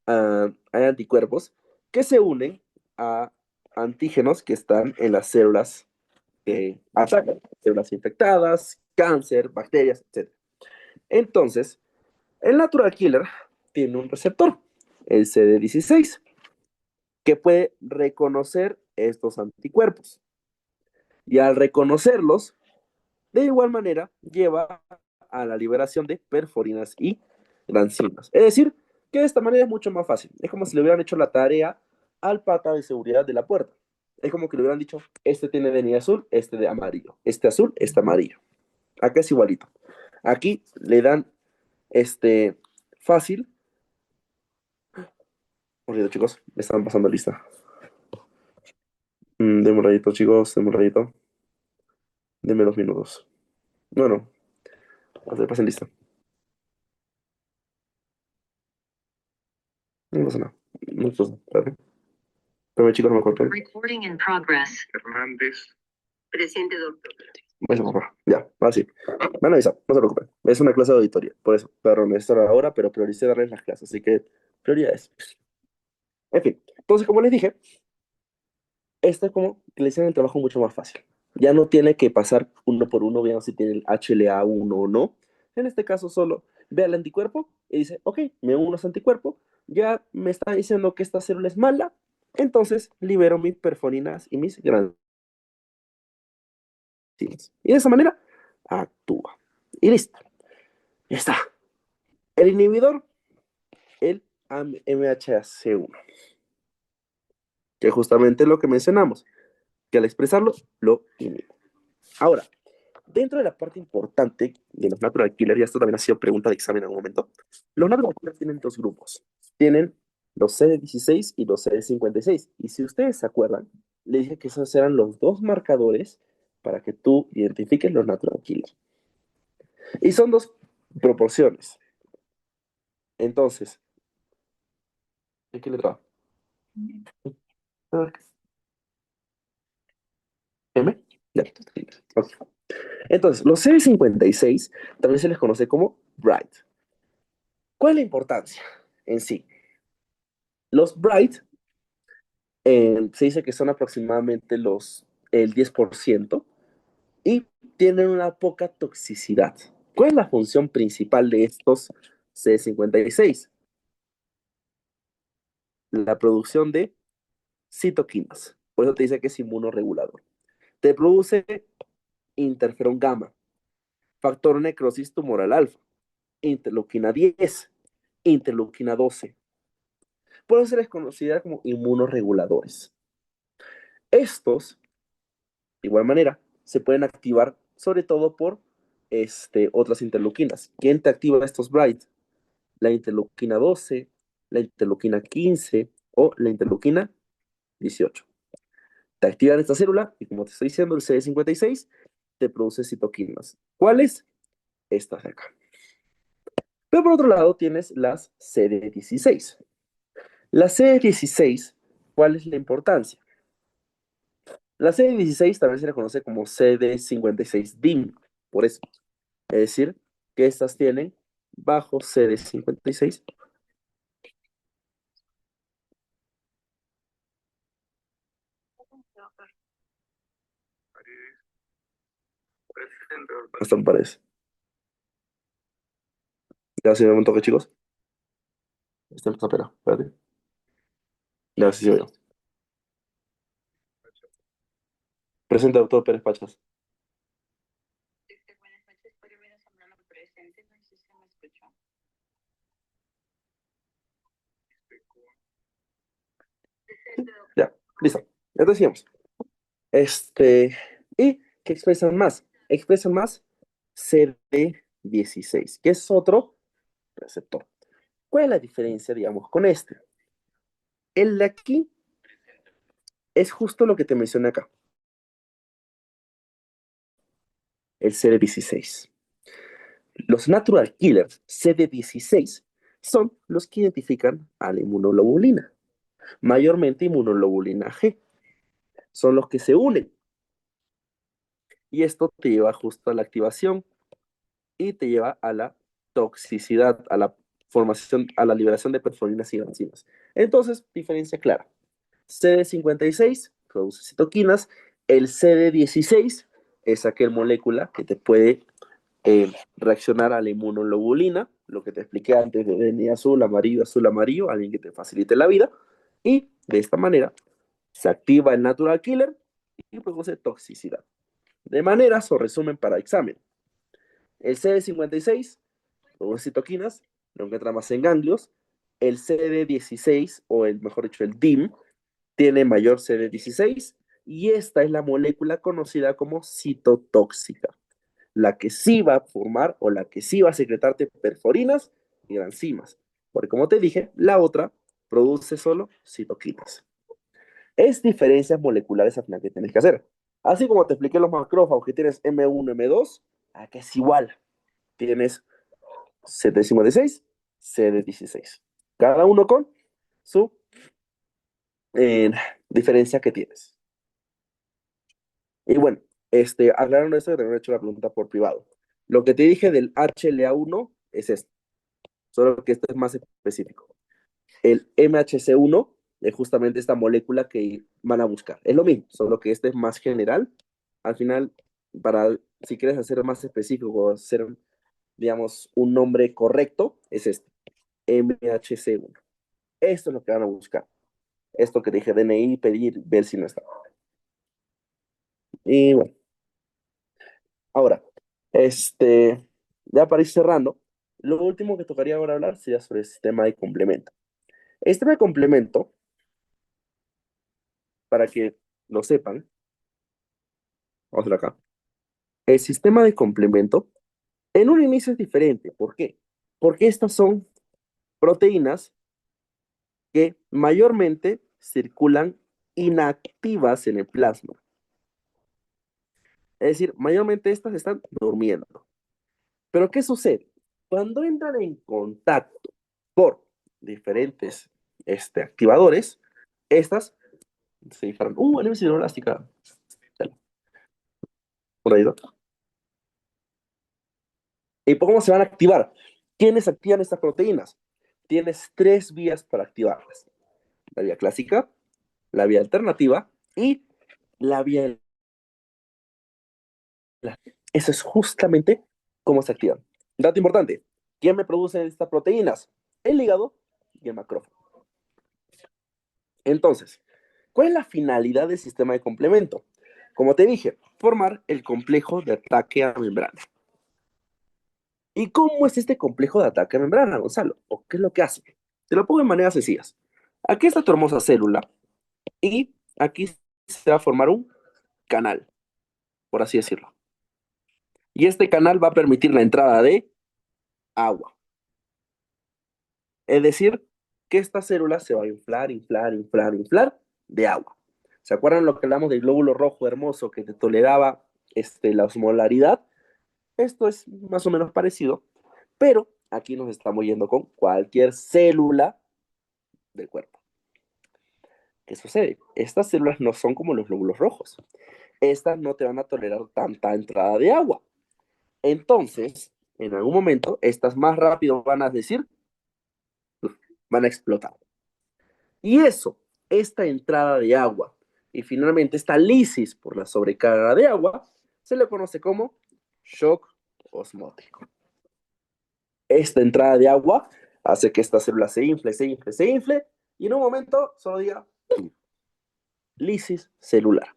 Speaker 1: hay anticuerpos que se unen a antígenos que están en las células que atacan, células infectadas, cáncer, bacterias, etc. Entonces, el natural killer tiene un receptor, el CD16, que puede reconocer estos anticuerpos. Y al reconocerlos, de igual manera, lleva a la liberación de perforinas y granzimas. Es decir, que de esta manera es mucho más fácil. Es como si le hubieran hecho la tarea al pata de seguridad de la puerta. Es como que le hubieran dicho, este tiene DNI azul, este de amarillo, este azul, este amarillo. Acá es igualito. Aquí le dan fácil. Un ratito, chicos, me están pasando lista. Deme un ratito, chicos, deme un ratito. Deme los minutos. No, no, pasen lista. No pasa nada. No pasa nada. Espérate. Espérame, chicos, no me corten.
Speaker 2: Recording in progress. Hernández. Presente, doctor.
Speaker 1: Eso, papá. Ya, ahora sí. Me van a avisar, no se preocupen. Es una clase de auditoría. Por eso, perdón, es hora ahora, pero prioricé darles las clases. Así que, prioridades. En fin, entonces, como les dije, esto es como que le hicieron el trabajo mucho más fácil. Ya no tiene que pasar uno por uno, vean si tiene el HLA1 o no. En este caso, solo ve al anticuerpo y dice, ok, me uno a ese anticuerpo, ya me está diciendo que esta célula es mala, entonces libero mis perforinas y mis grandes. Y de esa manera actúa. Y listo. Ya está. El inhibidor, el MHC1, que es justamente lo que mencionamos, que al expresarlo, lo inhibe. Ahora, dentro de la parte importante de los natural killers, y esto también ha sido pregunta de examen en algún momento, los natural killers tienen dos grupos. Tienen los CD16 y los CD56. Y si ustedes se acuerdan, les dije que esos eran los dos marcadores para que tú identifiques los natural killers. Y son dos proporciones. Entonces, ¿en qué letra? ¿M? Ya. Ok. Entonces, los CD56 también se les conoce como bright. ¿Cuál es la importancia en sí? Los bright se dice que son aproximadamente el 10% y tienen una poca toxicidad. ¿Cuál es la función principal de estos CD56? La producción de citoquinas. Por eso te dice que es inmunoregulador. Te produce interferón gamma, factor necrosis tumoral alfa, interleuquina 10, interleuquina 12. Por eso se les considera como inmunoreguladores. Estos, de igual manera, se pueden activar sobre todo por otras interleuquinas. ¿Quién te activa estos bright? La interleuquina 12, la interleuquina 15 o la interleuquina 18. Te activan esta célula y como te estoy diciendo, el CD56 te produce citoquinas. ¿Cuáles? Estas de acá. Pero por otro lado tienes las CD16. La CD16, ¿cuál es la importancia? La CD16 también se le conoce como CD56-DIM, por eso. Es decir, que estas tienen bajo CD56. Hasta me parece. Ya se me un toque, chicos. Espera, espérate. Ya sí se veo. Presente, doctor Pérez Pachas.
Speaker 2: Buenas noches, por primera semana presente, no sé si me escuchó.
Speaker 1: Ya, listo. Ya decíamos. ¿Y qué expresan más? Expresan más CD16, que es otro receptor. ¿Cuál es la diferencia, digamos, con este? El de aquí es justo lo que te mencioné acá, el CD16. Los natural killers CD16 son los que identifican a la inmunoglobulina, mayormente inmunoglobulina G. Son los que se unen Y esto te lleva justo a la activación y te lleva a la toxicidad, a la formación, a la liberación de perforinas y enzimas. Entonces, diferencia clara. CD56 produce citoquinas, el CD16 es aquel molécula que te puede reaccionar a la inmunoglobulina, lo que te expliqué antes de DNA azul, amarillo, alguien que te facilite la vida, y de esta manera se activa el natural killer y produce toxicidad. De maneras o resumen para examen. El CD56 produce citoquinas, lo encuentra más en ganglios. El CD16, o el, mejor dicho, el DIM, tiene mayor CD16 y esta es la molécula conocida como citotóxica, la que sí va a formar o la que sí va a secretarte perforinas y enzimas. Porque como te dije, la otra produce solo citoquinas. Es diferencias moleculares al final que tienes que hacer. Así como te expliqué los macrófagos que tienes M1, M2, aquí es igual. Tienes CD56, CD16. Cada uno con su eh, diferencia que tienes. Y bueno, aclarando esto, te he hecho la pregunta por privado. Lo que te dije del HLA1 es esto, solo que esto es más específico. El MHC1 es justamente esta molécula que van a buscar. Es lo mismo, solo que este es más general. Al final, para si quieres hacer más específico o hacer, digamos, un nombre correcto, es este, MHC1. Esto es lo que van a buscar. Esto que te dije, DNI, pedir, ver si no está. Y bueno, ahora, ya para ir cerrando, lo último que tocaría ahora hablar sería sobre el sistema de complemento. El sistema de complemento, para que lo sepan, vamos a ver acá. El sistema de complemento en un inicio es diferente. ¿Por qué? Porque estas son proteínas que mayormente circulan inactivas en el plasma. Es decir, mayormente estas están durmiendo. Pero ¿qué sucede? Cuando entran en contacto por diferentes activadores, estas se disparan. Anemia siderolástica. Por ahí, ¿no? ¿Y cómo se van a activar? ¿Quiénes activan estas proteínas? Tienes tres vías para activarlas. La vía clásica, la vía alternativa y la vía... Eso es justamente cómo se activan. Dato importante, ¿quién me produce estas proteínas? El hígado y el macrófago. Entonces, ¿cuál es la finalidad del sistema de complemento? Como te dije, formar el complejo de ataque a membrana. ¿Y cómo es este complejo de ataque a membrana, Gonzalo? ¿O qué es lo que hace? Te lo pongo de maneras sencillas. Aquí está tu hermosa célula y aquí se va a formar un canal, por así decirlo. Y este canal va a permitir la entrada de agua. Es decir, que esta célula se va a inflar, inflar, inflar, inflar de agua. ¿Se acuerdan lo que hablamos del glóbulo rojo hermoso que te toleraba la osmolaridad? Esto es más o menos parecido, pero aquí nos estamos yendo con cualquier célula del cuerpo. ¿Qué sucede? Estas células no son como los glóbulos rojos. Estas no te van a tolerar tanta entrada de agua. Entonces, en algún momento, estas más rápido van a decir, van a explotar. Y eso, esta entrada de agua y finalmente esta lisis por la sobrecarga de agua, se le conoce como shock osmótico. Esta entrada de agua hace que esta célula se infle, se infle, se infle, y en un momento solo diga lisis celular.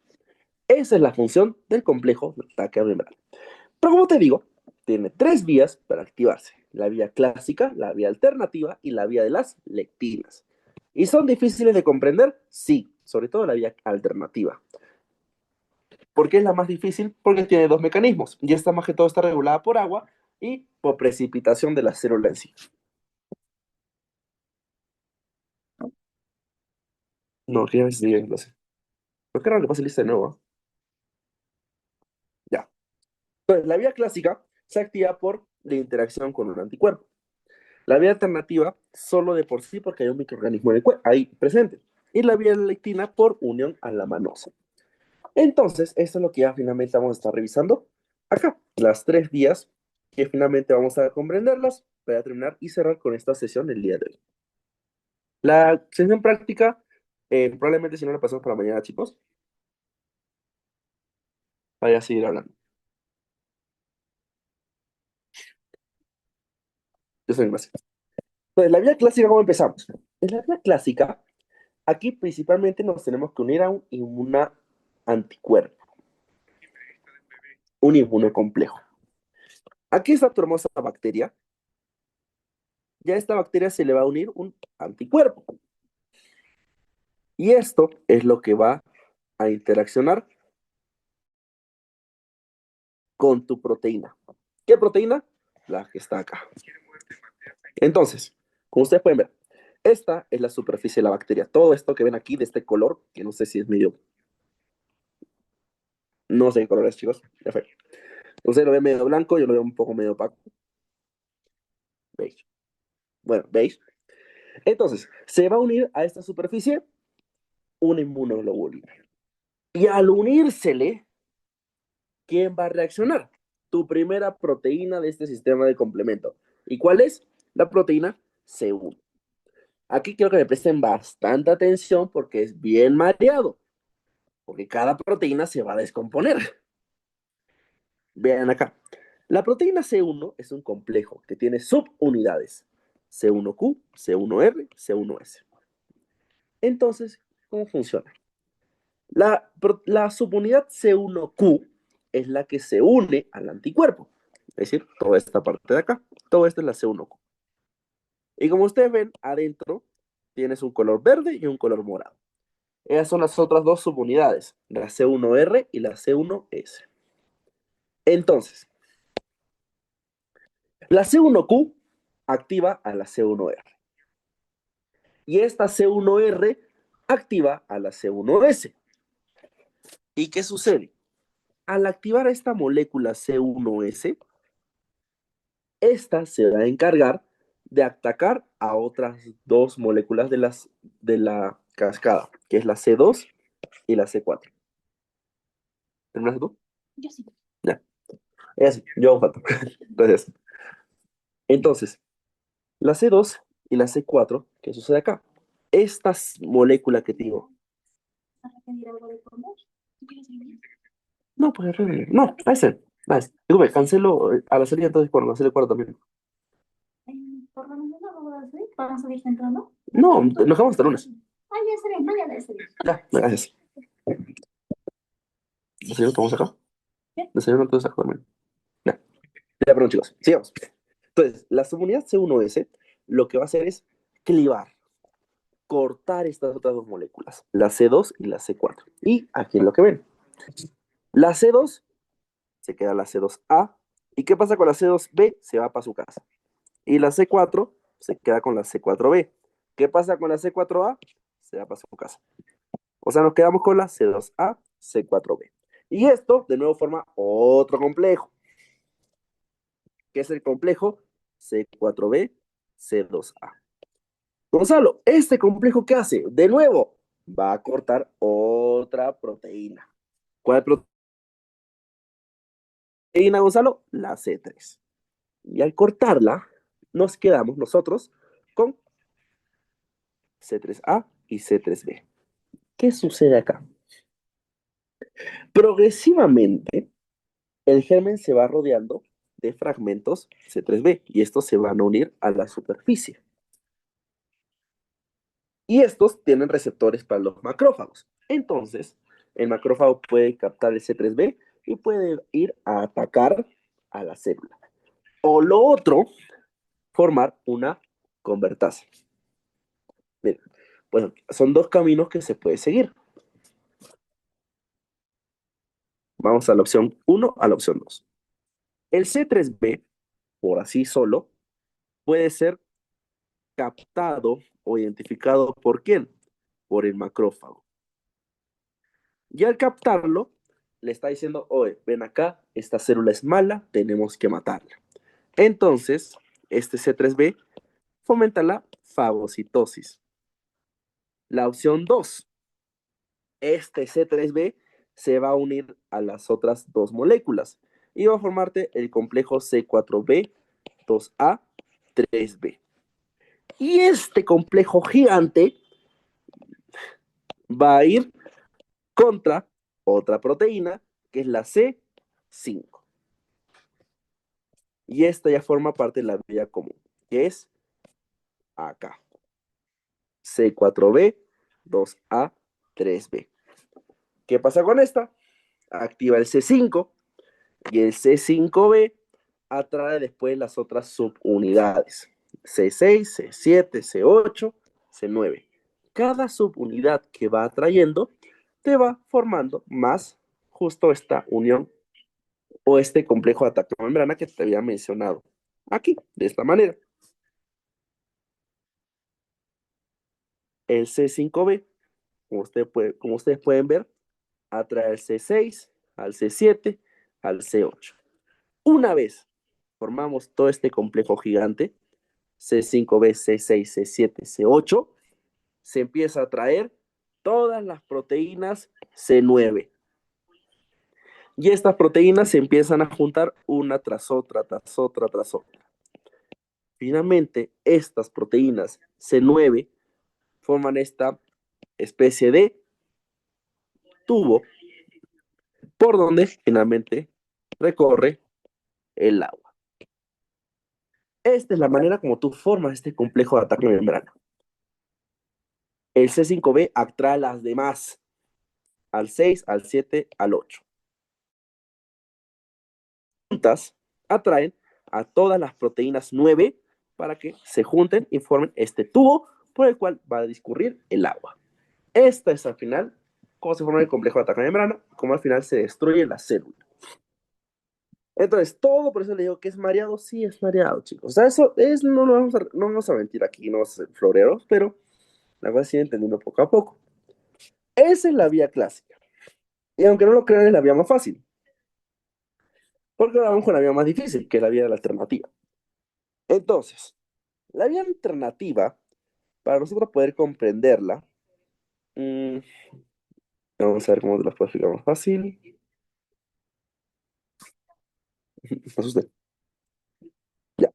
Speaker 1: Esa es la función del complejo de ataque membrana. Pero como te digo, tiene tres vías para activarse. La vía clásica, la vía alternativa y la vía de las lectinas. ¿Y son difíciles de comprender? Sí, sobre todo la vía alternativa. ¿Por qué es la más difícil? Porque tiene dos mecanismos. Y esta más que todo está regulada por agua y por precipitación de la célula en sí. No, que ya ves, diga clase. ¿Por qué no le pasa lista de nuevo? Ya. Entonces, la vía clásica se activa por la interacción con un anticuerpo. La vía alternativa solo de por sí porque hay un microorganismo ahí presente. Y la vía lectina por unión a la manosa. Entonces, esto es lo que ya finalmente vamos a estar revisando acá, las 3 vías que finalmente vamos a comprenderlas para terminar y cerrar con esta sesión el día de hoy. La sesión práctica, probablemente si no la pasamos para mañana, chicos, vaya a seguir hablando. Yo soy más. Entonces, la vía clásica, ¿cómo empezamos? En la vía clásica, aquí principalmente nos tenemos que unir a un inmunanticuerpo, un inmunocomplejo. Aquí está tu hermosa bacteria. Ya a esta bacteria se le va a unir un anticuerpo. Y esto es lo que va a interaccionar con tu proteína. ¿Qué proteína? La que está acá. Entonces, como ustedes pueden ver, esta es la superficie de la bacteria. Todo esto que ven aquí de este color, que no sé si es medio, no sé qué color es, chicos. Perfecto. Ustedes lo ven medio blanco, yo lo veo un poco medio opaco. ¿Veis? Bueno, ¿veis? Entonces, se va a unir a esta superficie una inmunoglobulina. Y al unírsele, ¿quién va a reaccionar? Tu primera proteína de este sistema de complemento. ¿Y cuál es? La proteína C1. Aquí quiero que me presten bastante atención porque es bien mareado, porque cada proteína se va a descomponer. Vean acá. La proteína C1 es un complejo que tiene subunidades. C1Q, C1R, C1S. Entonces, ¿cómo funciona? La subunidad C1Q es la que se une al anticuerpo. Es decir, toda esta parte de acá. Todo esto es la C1Q. Y como ustedes ven, adentro tienes un color verde y un color morado. Esas son las otras dos subunidades, la C1R y la C1S. Entonces, la C1Q activa a la C1R y esta C1R activa a la C1S. ¿Y qué sucede? Al activar esta molécula C1S, esta se va a encargar de atacar a otras dos moléculas de la cascada, que es la C2 y la C4. ¿Terminaste tú? Yo sí. Ya, es así, yo hago falta. Gracias. Entonces, la C2 y la C4, ¿qué sucede acá? Esta molécula que te digo. No, pues no, a ese. A ese. Disculpe, cancelo a la salida, entonces cuando cancele el cuarto también. ¿Por la mañana vamos a salir? ¿Vamos a salir temprano? No, nos dejamos hasta el lunes. Ah, ya está bien, mañana está bien. Ya, gracias. ¿Desayuno tomamos acá? ¿Qué? Desayuno entonces acá también. Ya, ya, perdón, chicos. Sigamos. Entonces, la subunidad C1S lo que va a hacer es clivar, cortar estas otras dos moléculas, la C2 y la C4. Y aquí es lo que ven. La C2 se queda la C2A. ¿Y qué pasa con la C2B? Se va para su casa. Y la C4 se queda con la C4B. ¿Qué pasa con la C4A? Se va para su casa. O sea, nos quedamos con la C2A, C4B. Y esto, de nuevo, forma otro complejo, que es el complejo C4B, C2A. Gonzalo, ¿este complejo qué hace? De nuevo, va a cortar otra proteína. ¿Cuál proteína, Gonzalo? La C3. Y al cortarla, nos quedamos nosotros con C3A y C3B. ¿Qué sucede acá? Progresivamente, el germen se va rodeando de fragmentos C3B y estos se van a unir a la superficie. Y estos tienen receptores para los macrófagos. Entonces, el macrófago puede captar el C3B y puede ir a atacar a la célula. O lo otro, formar una convertasa. Miren, bueno, son dos caminos que se puede seguir. Vamos a la opción 1, a la opción 2. El C3B, por así solo, puede ser captado o identificado por quién? Por el macrófago. Y al captarlo, le está diciendo, oye, ven acá, esta célula es mala, tenemos que matarla. Entonces, este C3B fomenta la fagocitosis. La opción 2, este C3B se va a unir a las otras dos moléculas y va a formarte el complejo C4B, 2A, 3B. Y este complejo gigante va a ir contra otra proteína, que es la C5. Y esta ya forma parte de la vía común, que es acá. C4B, 2A, 3B. ¿Qué pasa con esta? Activa el C5 y el C5B atrae después las otras subunidades. C6, C7, C8, C9. Cada subunidad que va atrayendo te va formando más justo esta unión o este complejo de ataque membrana que te había mencionado aquí, de esta manera. El C5B, como ustedes pueden ver, atrae al C6, al C7, al C8. Una vez formamos todo este complejo gigante, C5B, C6, C7, C8, se empieza a traer todas las proteínas C9. Y estas proteínas se empiezan a juntar una tras otra, tras otra, tras otra. Finalmente, estas proteínas C9 forman esta especie de tubo por donde finalmente recorre el agua. Esta es la manera como tú formas este complejo de ataque membrana. El C5B atrae a las demás, al 6, al 7, al 8. Juntas atraen a todas las proteínas 9 para que se junten y formen este tubo por el cual va a discurrir el agua. Esta es al final cómo se forma el complejo de ataque membrana, cómo al final se destruye la célula. Entonces, todo por eso le digo que es mareado, sí es mareado, chicos. O sea, eso es, no vamos a mentir aquí, no vamos a ser floreros, pero la voy a ir entendiendo poco a poco. Esa es la vía clásica. Y aunque no lo crean, es la vía más fácil. Porque ahora vamos con la vía más difícil, que es la vía de la alternativa. Entonces, la vía alternativa, para nosotros poder comprenderla, mmm, vamos a ver cómo te la puedo explicar más fácil. Me asusté. Ya.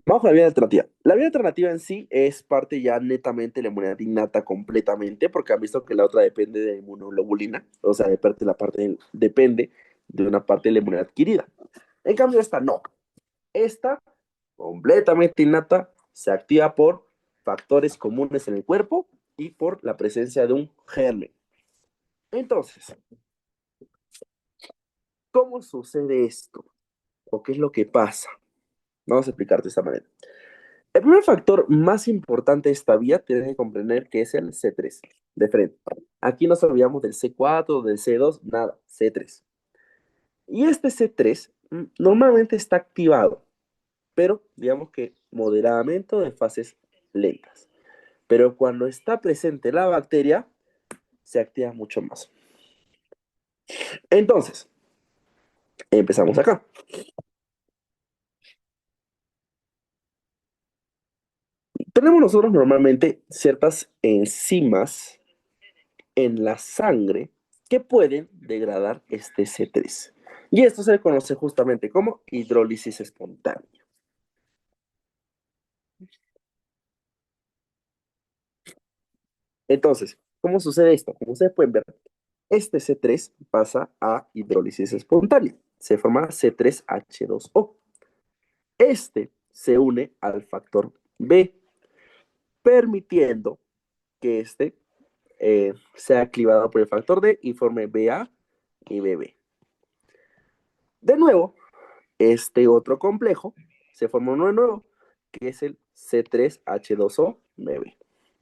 Speaker 1: Vamos con la vía alternativa. La vía alternativa en sí es parte ya netamente de la inmunidad innata completamente, porque han visto que la otra depende de inmunoglobulina, o sea, depende de una parte de la inmunidad adquirida. En cambio, esta no. Esta, completamente innata, se activa por factores comunes en el cuerpo y por la presencia de un germen. Entonces, ¿cómo sucede esto? ¿O qué es lo que pasa? Vamos a explicarte de esta manera. El primer factor más importante de esta vía tienes que comprender que es el C3, de frente. Aquí no olvidamos del C4, del C2, nada, C3. Y este C3 normalmente está activado, pero digamos que moderadamente o en fases lentas. Pero cuando está presente la bacteria, se activa mucho más. Entonces, empezamos acá. Tenemos nosotros normalmente ciertas enzimas en la sangre que pueden degradar este C3. Y esto se le conoce justamente como hidrólisis espontánea. Entonces, ¿cómo sucede esto? Como ustedes pueden ver, este C3 pasa a hidrólisis espontánea. Se forma C3H2O. Este se une al factor B, permitiendo que este sea clivado por el factor D y forme BA y BB. De nuevo, este otro complejo se forma uno nuevo, que es el C3H2O-BB.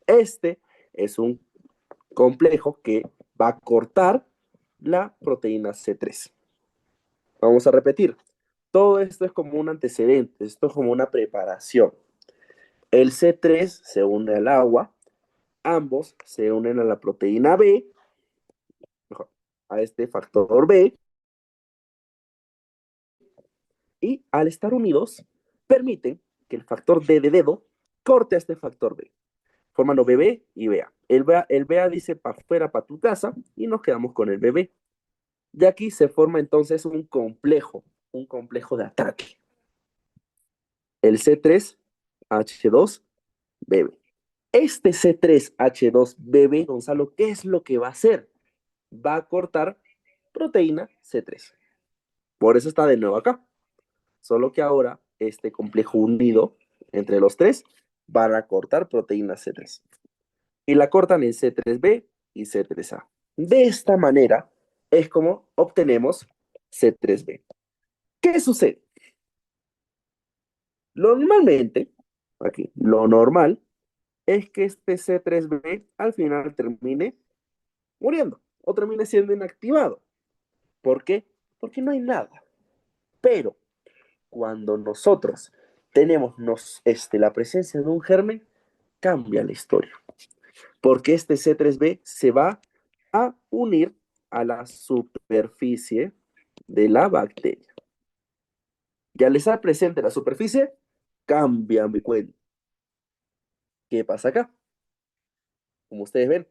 Speaker 1: Este es un complejo que va a cortar la proteína C3. Vamos a repetir. Todo esto es como un antecedente, esto es como una preparación. El C3 se une al agua, ambos se unen a la proteína B, a este factor B, y al estar unidos, permiten que el factor D de dedo corte a este factor B, formando BB y BA. El BA dice para afuera, para tu casa, y nos quedamos con el BB. Y aquí se forma entonces un complejo de ataque. El C3H2BB. Este C3H2BB, Gonzalo, ¿qué es lo que va a hacer? Va a cortar proteína C3. Por eso está de nuevo acá. Solo que ahora este complejo unido entre los tres van a cortar proteína C3. Y la cortan en C3B y C3A. De esta manera es como obtenemos C3B. ¿Qué sucede? Normalmente, aquí, lo normal es que este C3B al final termine muriendo o termine siendo inactivado. ¿Por qué? Porque no hay nada. Pero cuando nosotros tenemos la presencia de un germen, cambia la historia. Porque este C3B se va a unir a la superficie de la bacteria. Y al estar presente en la superficie, cambia mi cuento. ¿Qué pasa acá? Como ustedes ven,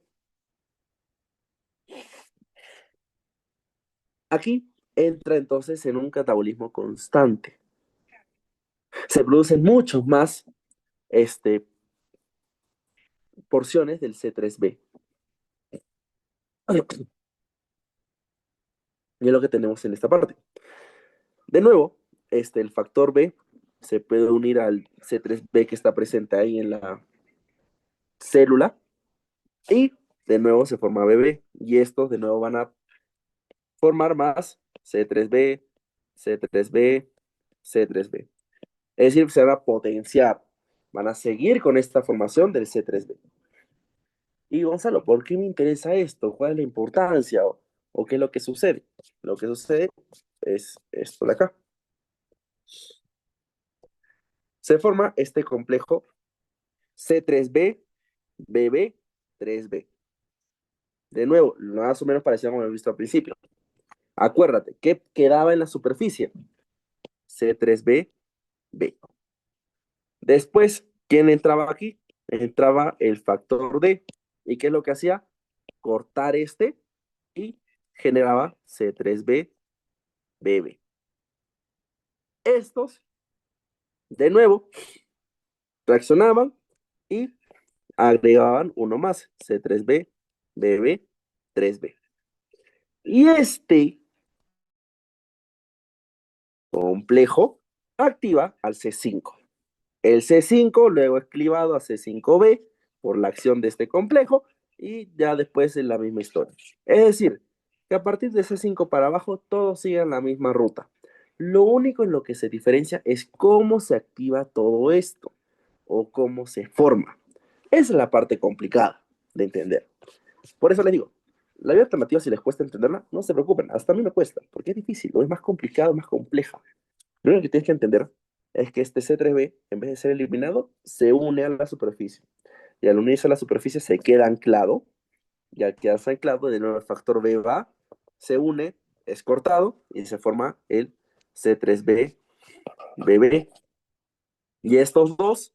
Speaker 1: aquí entra entonces en un catabolismo constante. Se producen muchos más porciones del C3B. Y es lo que tenemos en esta parte. De nuevo, el factor B se puede unir al C3B que está presente ahí en la célula y de nuevo se forma BB y estos de nuevo van a formar más C3B, C3B, C3B. Es decir, se van a potenciar, van a seguir con esta formación del C3B. Y Gonzalo, ¿por qué me interesa esto? ¿Cuál es la importancia? ¿O qué es lo que sucede? Lo que sucede es esto de acá. Se forma este complejo C3B, BB, 3B. De nuevo, más o menos parecido como lo he visto al principio. Acuérdate, ¿qué quedaba en la superficie? C3B, B. Después, ¿quién entraba aquí? Entraba el factor D. ¿Y qué es lo que hacía? Cortar este y generaba C3B, BB. Estos, de nuevo, reaccionaban y agregaban uno más, C3B, BB, 3B. Y este complejo activa al C5. El C5 luego es clivado a C5B por la acción de este complejo y ya después es la misma historia. Es decir, que a partir de C5 para abajo todos siguen la misma ruta. Lo único en lo que se diferencia es cómo se activa todo esto o cómo se forma. Esa es la parte complicada de entender. Por eso les digo, la vida alternativa, si les cuesta entenderla, no se preocupen, hasta a mí me cuesta, porque es difícil, o es más complicado, más compleja. Lo único que tienes que entender es que este C3B, en vez de ser eliminado, se une a la superficie. Y al unirse a la superficie se queda anclado, y al quedarse anclado, de nuevo el factor B va, se une, es cortado, y se forma el C3B, BB. Y estos dos,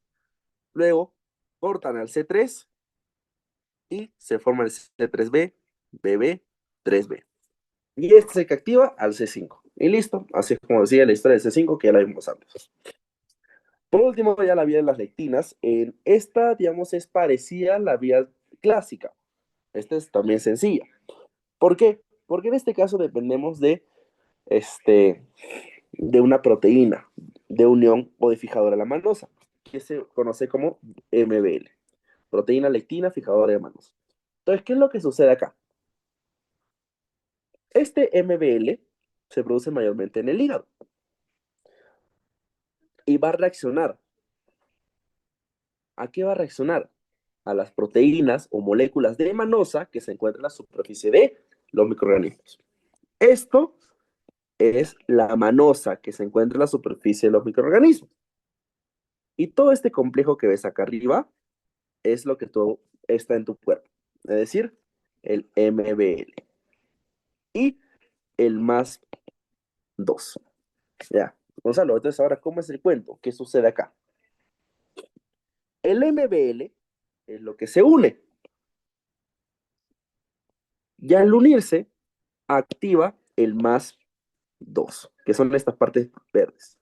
Speaker 1: luego, cortan al C3 y se forma el C3B, BB, 3B. Y este es el que activa al C5. Y listo, así es como decía la historia del C5 que ya la vimos antes. Por último, ya la vía de las lectinas. En esta, digamos, es parecida a la vía clásica. Esta es también sencilla. ¿Por qué? Porque en este caso dependemos este, de una proteína de unión o de fijadora de la manosa, que se conoce como MBL. Proteína lectina fijadora de manosa. Entonces, ¿qué es lo que sucede acá? Este MBL se produce mayormente en el hígado y va a reaccionar. ¿A qué va a reaccionar? A las proteínas o moléculas de manosa que se encuentran en la superficie de los microorganismos. Esto es la manosa que se encuentra en la superficie de los microorganismos. Y todo este complejo que ves acá arriba es lo que todo está en tu cuerpo. Es decir, el MBL. Y el más 2. Ya. Gonzalo, entonces ahora, ¿cómo es el cuento? ¿Qué sucede acá? El MBL es lo que se une. Y al unirse, activa el más 2, que son estas partes verdes.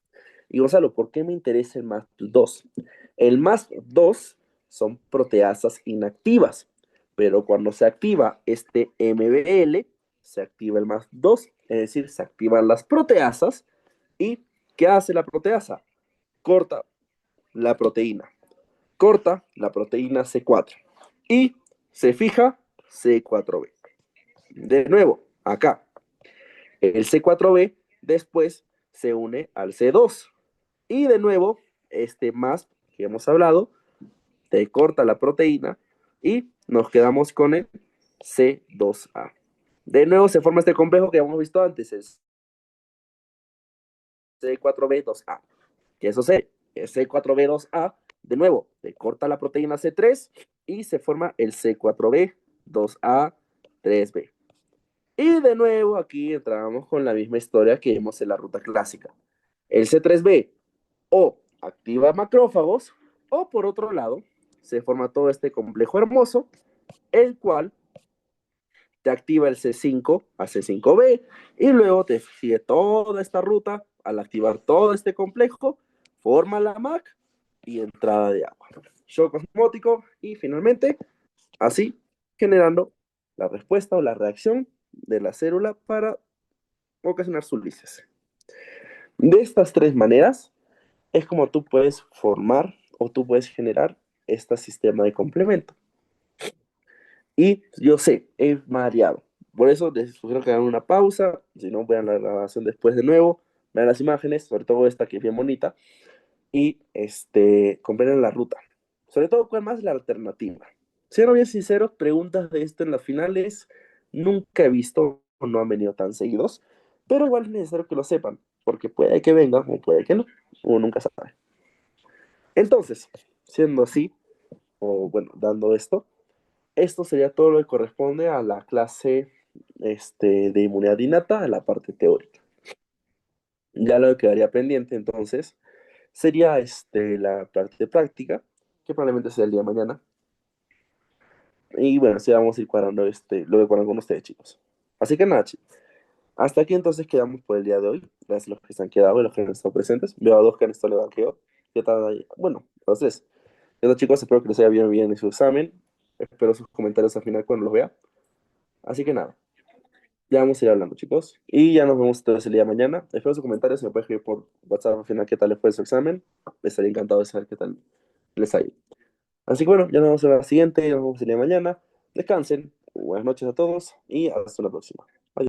Speaker 1: Y Gonzalo, ¿por qué me interesa el más 2? El más 2 son proteasas inactivas, pero cuando se activa este MBL, se activa el más 2, es decir, se activan las proteasas. ¿Y qué hace la proteasa? Corta la proteína. Corta la proteína C4 y se fija C4b. De nuevo, acá, el C4b después se une al C2 y de nuevo, este más que hemos hablado, te corta la proteína y nos quedamos con el C2A. De nuevo se forma este complejo que hemos visto antes, es C4B2A. Que eso es C4B2A. De nuevo, te corta la proteína C3 y se forma el C4B2A3B. Y de nuevo aquí entramos con la misma historia que vimos en la ruta clásica. El C3B o activa macrófagos o por otro lado se forma todo este complejo hermoso, el cual te activa el C5 a C5B y luego te sigue toda esta ruta al activar todo este complejo, forma la MAC y entrada de agua. Shock osmótico y finalmente así generando la respuesta o la reacción de la célula para ocasionar su lisis. De estas tres maneras es como tú puedes formar o tú puedes generar este sistema de complemento. Y yo sé, es mareado. Por eso les sugiero que hagan una pausa, si no, vean la grabación después de nuevo, vean las imágenes, sobre todo esta que es bien bonita, y compren la ruta. Sobre todo, ¿cuál más la alternativa? Siendo bien sinceros, preguntas de esto en las finales nunca he visto o no han venido tan seguidos, pero igual es necesario que lo sepan, porque puede que venga o puede que no, uno nunca sabe. Entonces, siendo así, o bueno, dando esto sería todo lo que corresponde a la clase de inmunidad innata, a la parte teórica. Ya lo que quedaría pendiente entonces sería la parte práctica, que probablemente sea el día de mañana. Y bueno, sí vamos a ir cuadrando lo que cuadran con ustedes, chicos. Así que nada, chicos. Hasta aquí entonces quedamos por el día de hoy. Gracias a los que se han quedado y los que han estado presentes. Veo a dos que han estado levantando. ¿Qué tal ahí? Bueno, entonces, eso chicos, espero que les haya bien en su examen. Espero sus comentarios al final cuando los vea. Así que nada. Ya vamos a ir hablando, chicos. Y ya nos vemos entonces el día de mañana. Espero sus comentarios. Si me pueden escribir por WhatsApp al final qué tal les fue su examen. Estaría encantado de saber qué tal les ha ido. Así que bueno, ya nos vemos en la siguiente. Ya nos vemos el día de mañana. Descansen. Buenas noches a todos y hasta la próxima.